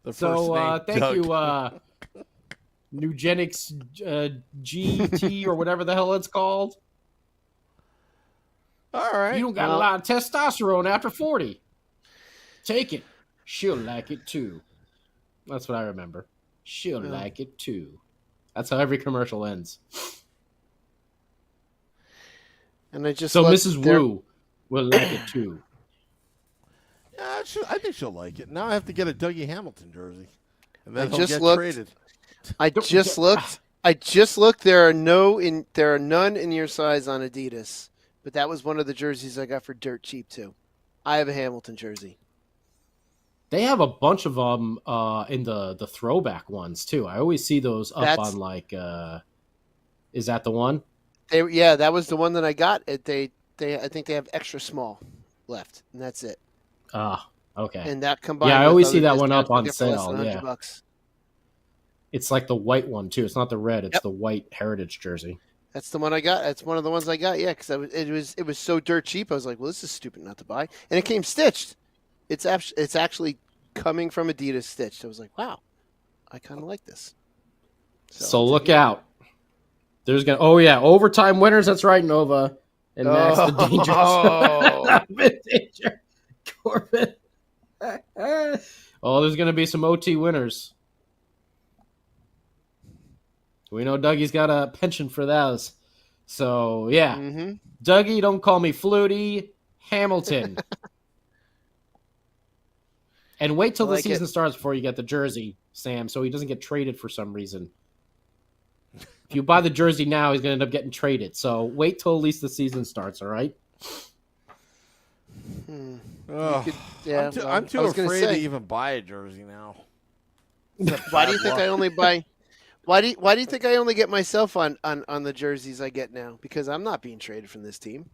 Thank you. Nugenics GT or whatever the hell it's called. All right. You don't got a lot of testosterone after 40. Take it. She'll like it too. That's what I remember. She'll like it too. That's how every commercial ends. And I just Mrs. Wu will like it too. Yeah, I think she'll like it. Now I have to get a Dougie Hamilton jersey. And then he'll get traded. I just looked. There are none in your size on Adidas, but that was one of the jerseys I got for dirt cheap too. I have a Hamilton jersey. They have a bunch of them in the throwback ones too. I always see those up on like. Is that the one? That was the one that I got. I think they have extra small left, and that's it. Okay. And that combined. Yeah, I always see that one up on sale. Yeah. $100. It's like the white one too. It's not the red. It's the white heritage jersey. That's the one I got. That's one of the ones I got. Yeah, because it was so dirt cheap. I was like, well, this is stupid not to buy. And it came stitched. It's actually coming from Adidas stitched. I was like, wow, I kind of like this. So look out. There's overtime winners. That's right, Nova and Max the Danger. Corbin. There's gonna be some OT winners. We know Dougie's got a penchant for those. So, Dougie, don't call me Flutie Hamilton. And wait till the season starts before you get the jersey, Sam, so he doesn't get traded for some reason. If you buy the jersey now, he's going to end up getting traded. So wait till at least the season starts, all right? I'm too afraid to even buy a jersey now. Why do you think I only buy... Why do you think I only get myself on the jerseys I get now? Because I'm not being traded from this team.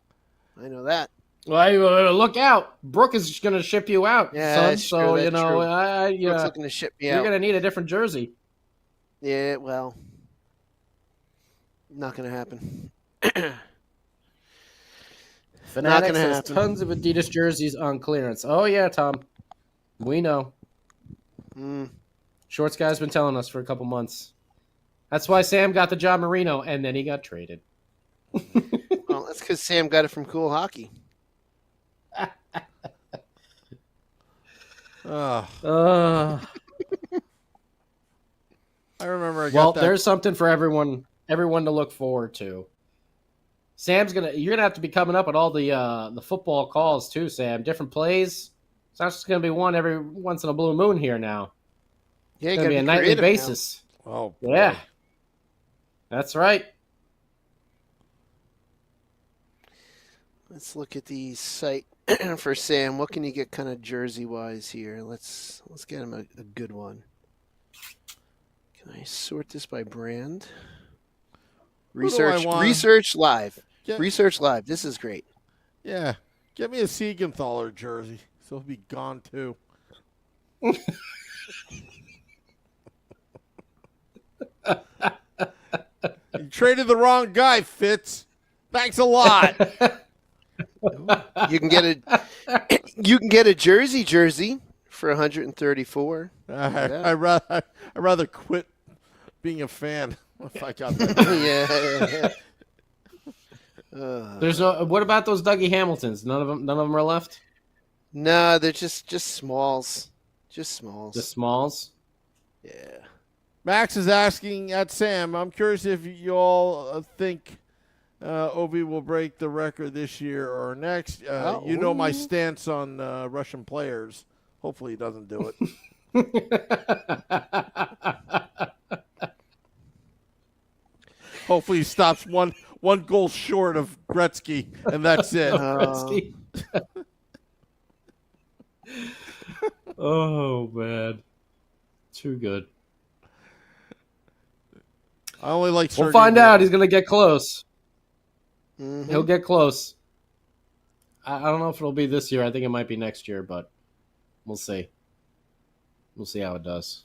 I know that. Well, look out. Brooke is going to ship you out, son. So, Brooke's looking to ship me out. You're going to need a different jersey. Yeah, well, not going to happen. Fanatics has tons of Adidas jerseys on clearance. Oh, yeah, Tom. We know. Shorts guy's been telling us for a couple months. That's why Sam got the John Marino, and then he got traded. Well, that's because Sam got it from Cool Hockey. I remember. There's something for everyone to look forward to. You're gonna have to be coming up with all the football calls too, Sam. Different plays. It's not just gonna be one every once in a blue moon here now. Yeah, it's gonna be a nightly basis. Now. Oh, boy. Yeah, that's right. Let's look at the site for Sam. What can you get kind of jersey wise here? Let's get him a good one. Can I sort this by brand? Research live. Research live. This is great. Yeah. Get me a Siegenthaler jersey. So he'll be gone too. You traded the wrong guy, Fitz. Thanks a lot. You can get a jersey for 134. I'd rather quit being a fan if I got that. Yeah. There's no. What about those Dougie Hamiltons? None of them are left. No, they're just smalls. Just smalls. The smalls. Yeah. Max is asking at Sam. I'm curious if you all think Ovi will break the record this year or next. You know my stance on Russian players. Hopefully he doesn't do it. Hopefully he stops one goal short of Gretzky, and that's it. Gretzky. Oh, man. Too good. I only like Sergei. We'll find out. He's going to get close. Mm-hmm. He'll get close. I don't know if it'll be this year. I think it might be next year, but we'll see. We'll see how it does.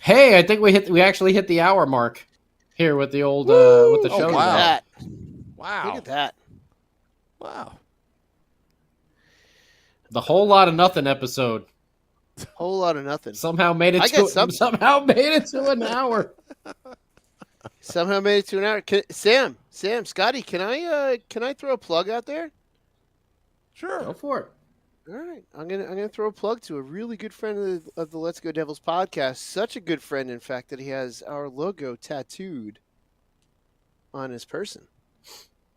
Hey, I think we actually hit the hour mark here with the old with the show. Oh, wow. Wow. Look at that. Wow. The whole lot of nothing episode. Whole lot of nothing. Somehow made it to an hour. Somehow made it to an hour. Sam, Scotty, can I throw a plug out there? Sure. Go for it. All right, I'm gonna throw a plug to a really good friend of the Let's Go Devils podcast. Such a good friend, in fact, that he has our logo tattooed on his person,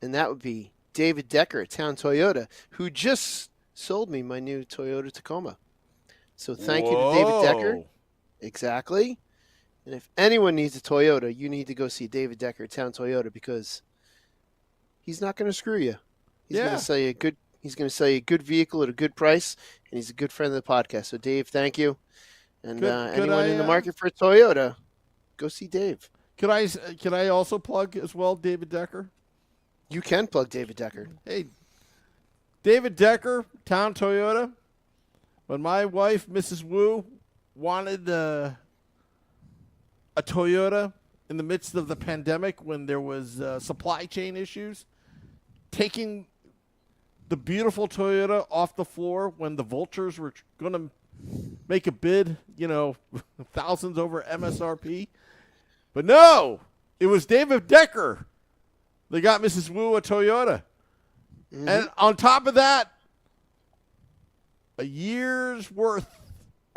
and that would be David Decker at Town Toyota, who just sold me my new Toyota Tacoma. So thank you to David Decker. Exactly. And if anyone needs a Toyota, you need to go see David Decker at Town Toyota because he's not going to screw you. He's going to sell you a good. He's going to sell you a good vehicle at a good price, and he's a good friend of the podcast. So, Dave, thank you. And anyone in the market for a Toyota, go see Dave. Can I also plug as well David Decker? You can plug David Decker. Hey, David Decker, Town Toyota. When my wife, Mrs. Wu, wanted a Toyota in the midst of the pandemic when there was supply chain issues, taking the beautiful Toyota off the floor when the vultures were going to make a bid, thousands over MSRP. But no, it was David Decker. They got Mrs. Wu a Toyota. Mm-hmm. And on top of that, a year's worth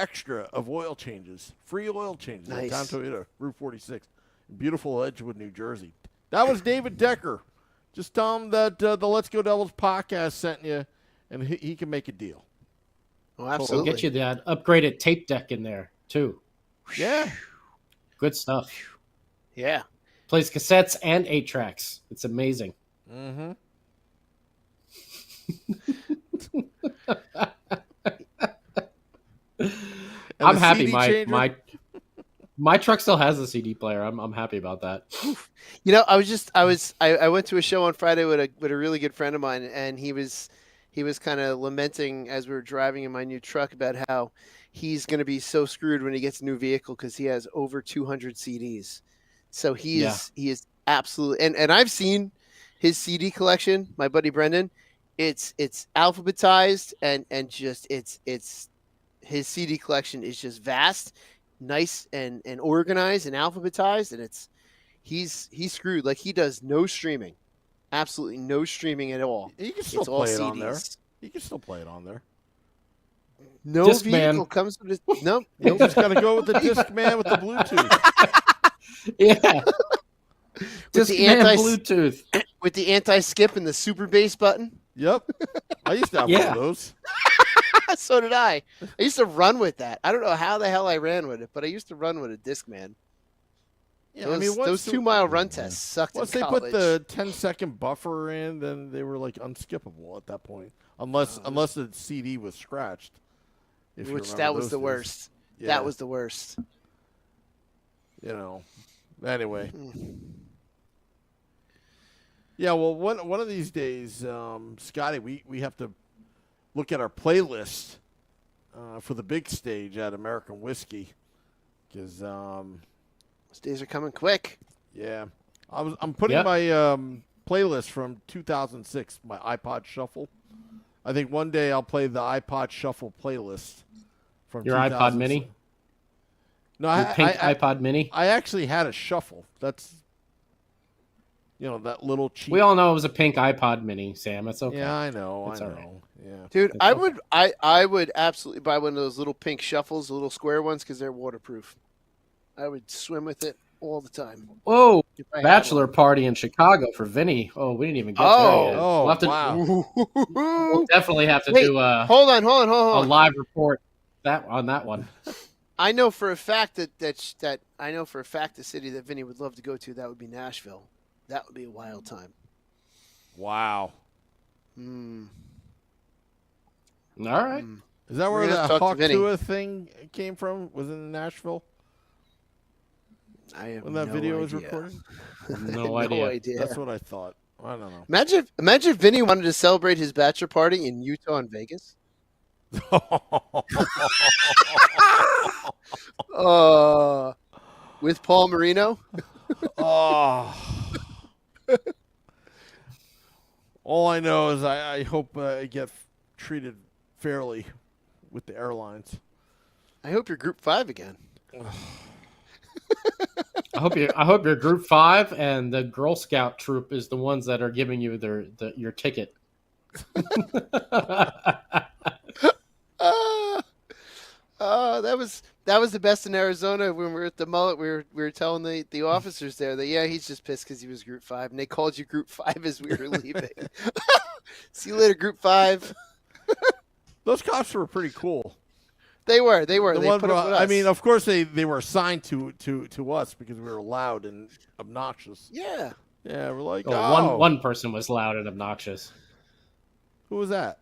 extra of oil changes, free oil changes. Nice. At Town Toyota, Route 46, beautiful Edgewood, New Jersey. That was David Decker. Just tell him that the Let's Go Devils podcast sent you, and he can make a deal. Oh, absolutely. We'll get you that upgraded tape deck in there, too. Yeah. Good stuff. Yeah. Plays cassettes and 8-tracks. It's amazing. Mm-hmm. I'm happy. My truck still has a CD player. I'm happy about that. I went to a show on Friday with a really good friend of mine, and he was kind of lamenting as we were driving in my new truck about how he's going to be so screwed when he gets a new vehicle because he has over 200 CDs. So he is absolutely, and I've seen his CD collection. My buddy Brendan, it's alphabetized and just it's his CD collection is just vast, nice and organized and alphabetized, and he's screwed. Like, he does no streaming, absolutely no streaming at all. You can still play it on there. You can still play it on there. No Discman. vehicle comes with it. No, you just got to go with the Discman with the Bluetooth. Yeah. Discman Bluetooth with the anti-skip and the super bass button. Yep, I used to have one of those. So did I. I used to run with that. I don't know how the hell I ran with it, but I used to run with a Discman. Yeah, those 2-mile run tests sucked. Once they put the 10-second buffer in, then they were like unskippable at that point, unless the CD was scratched. Which that was the worst. Yeah. That was the worst. Anyway. Yeah, well, one of these days, Scotty, we have to look at our playlist for the big stage at American Whiskey, because those days are coming quick. Yeah, I'm putting my playlist from 2006, my iPod Shuffle. I think one day I'll play the iPod Shuffle playlist from your iPod Mini. No, your pink iPod Mini. I actually had a Shuffle. That's that little cheap. We all know it was a pink iPod Mini, Sam. It's okay. Yeah, I know. It's I all know. right. Yeah, dude, I would absolutely buy one of those little pink shuffles, the little square ones, because they're waterproof. I would swim with it all the time. Whoa, bachelor party in Chicago for Vinny. Oh, we didn't even get there yet. Oh, wow. We'll definitely have to do a hold on. a live report on that one. I know for a fact that I know for a fact the city that Vinny would love to go to, that would be Nashville. That would be a wild time. Wow. Mm. All right. Is that where the Hawk Tua thing came from? Was it in Nashville? I have when that video was recorded? No idea. That's what I thought. I don't know. Imagine if Vinny wanted to celebrate his bachelor party in Utah and Vegas. With Paul Marino. All I know is I hope I get treated fairly with the airlines. I hope you're Group 5 again. I hope you're Group 5 and the Girl Scout troop is the ones that are giving you your ticket. That was the best in Arizona when we were at the mullet. We were telling the officers there that he's just pissed because he was Group 5, and they called you Group 5 as we were leaving. See you later, Group 5. Those cops were pretty cool. They were. They put up with us. I mean, of course they were assigned to us because we were loud and obnoxious. Yeah. Yeah, we're like, one person was loud and obnoxious. Who was that?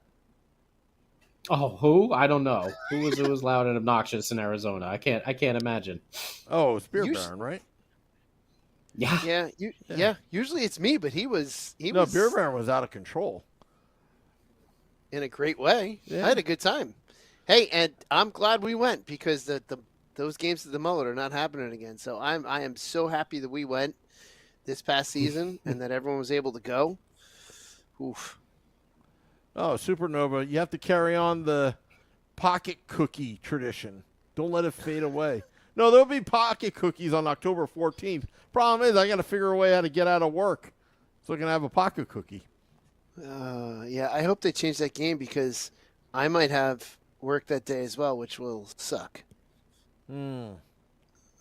Oh, who? I don't know. Who was loud and obnoxious in Arizona? I can't imagine. Oh, it's Beer Baron, right? Yeah. Yeah. Usually it's me, but he was. Beer Baron was out of control. In a great way. Yeah. I had a good time. Hey, and I'm glad we went because those games at the mullet are not happening again. So I am so happy that we went this past season and that everyone was able to go. Oof. Oh, Supernova, you have to carry on the pocket cookie tradition. Don't let it fade away. No, there'll be pocket cookies on October 14th. Problem is, I got to figure a way how to get out of work so I can have a pocket cookie. Yeah, I hope they change that game because I might have work that day as well, which will suck. I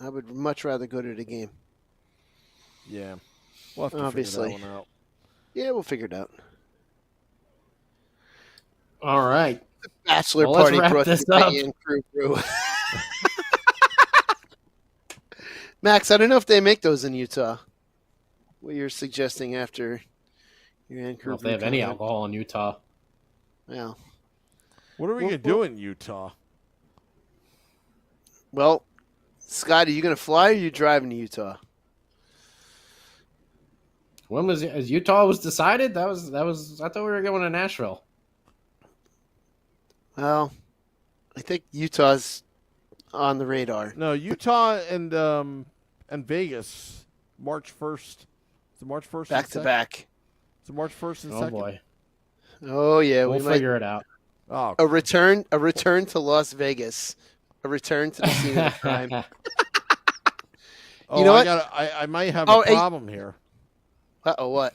would much rather go to the game. Yeah. We'll have to figure that one out. Yeah, we'll figure it out. All right. The bachelor party brought this up. Crew. Max, I don't know if they make those in Utah. What you're suggesting after your I don't know if they have any alcohol in Utah. Yeah. What are we going to do in Utah? Well, Scotty, you going to fly or you driving to Utah? When was Utah was decided? That was. I thought we were going to Nashville. Well, I think Utah's on the radar. No, Utah and Vegas, March 1st. Is it March 1st? Back to back. Is it March 1st and 2nd? Oh boy. Oh yeah, we'll figure it out. Oh, a return to Las Vegas, a return to the scene of the crime. You know what? I might have a problem here. What?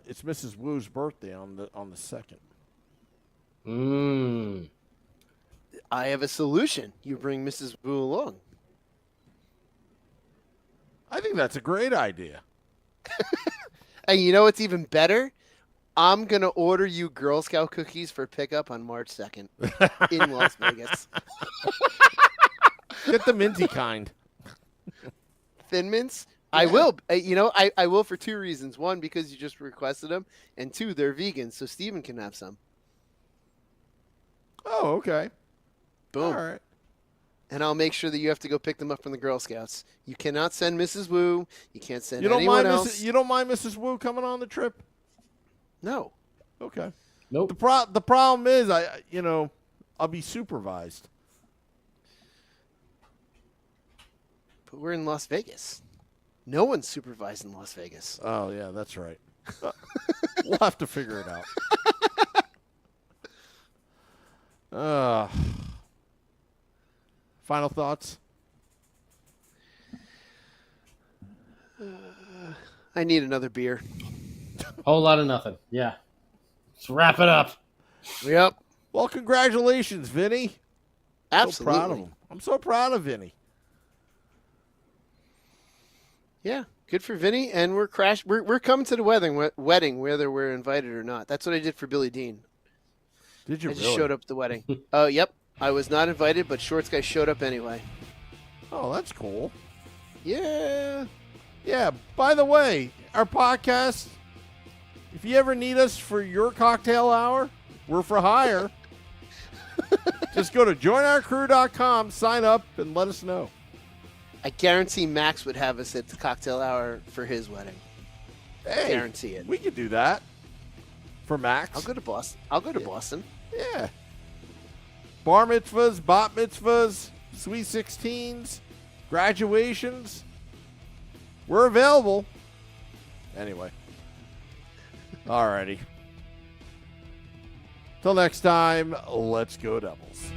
It's Mrs. Wu's birthday on the 2nd. I have a solution. You bring Mrs. Wu along. I think that's a great idea. And you know what's even better? I'm going to order you Girl Scout cookies for pickup on March 2nd in Las Vegas. Get the minty kind. Thin Mints? Yeah. I will. I will for two reasons. One, because you just requested them. And two, they're vegan, so Steven can have some. Oh, okay. Boom. All right. And I'll make sure that you have to go pick them up from the Girl Scouts. You cannot send Mrs. Wu. You can't send anyone else. You don't mind Mrs. Wu coming on the trip? No. Okay. Nope. The problem is, I'll be supervised. we're in Las Vegas. No one's supervised in Las Vegas. Oh, yeah, that's right. We'll have to figure it out. Final thoughts? I need another beer. Whole lot of nothing. Yeah. Let's wrap it up. Yep. Well, congratulations, Vinny. Absolutely. So proud of him. I'm so proud of Vinny. Yeah, good for Vinny. And we're coming to the wedding, whether we're invited or not. That's what I did for Billy Dean. Did you I really? just showed up at the wedding. Oh, yep. I was not invited, but Shorts Guy showed up anyway. Oh, that's cool. Yeah. Yeah, by the way, our podcast, if you ever need us for your cocktail hour, we're for hire. Just go to joinourcrew.com, sign up, and let us know. I guarantee Max would have us at the cocktail hour for his wedding. Hey, guarantee it. We could do that for Max. I'll go to Boston. I'll go to Boston. Yeah. Bar mitzvahs, bat mitzvahs, sweet 16s, graduations. We're available. Anyway. Alrighty. Till next time, let's go Devils.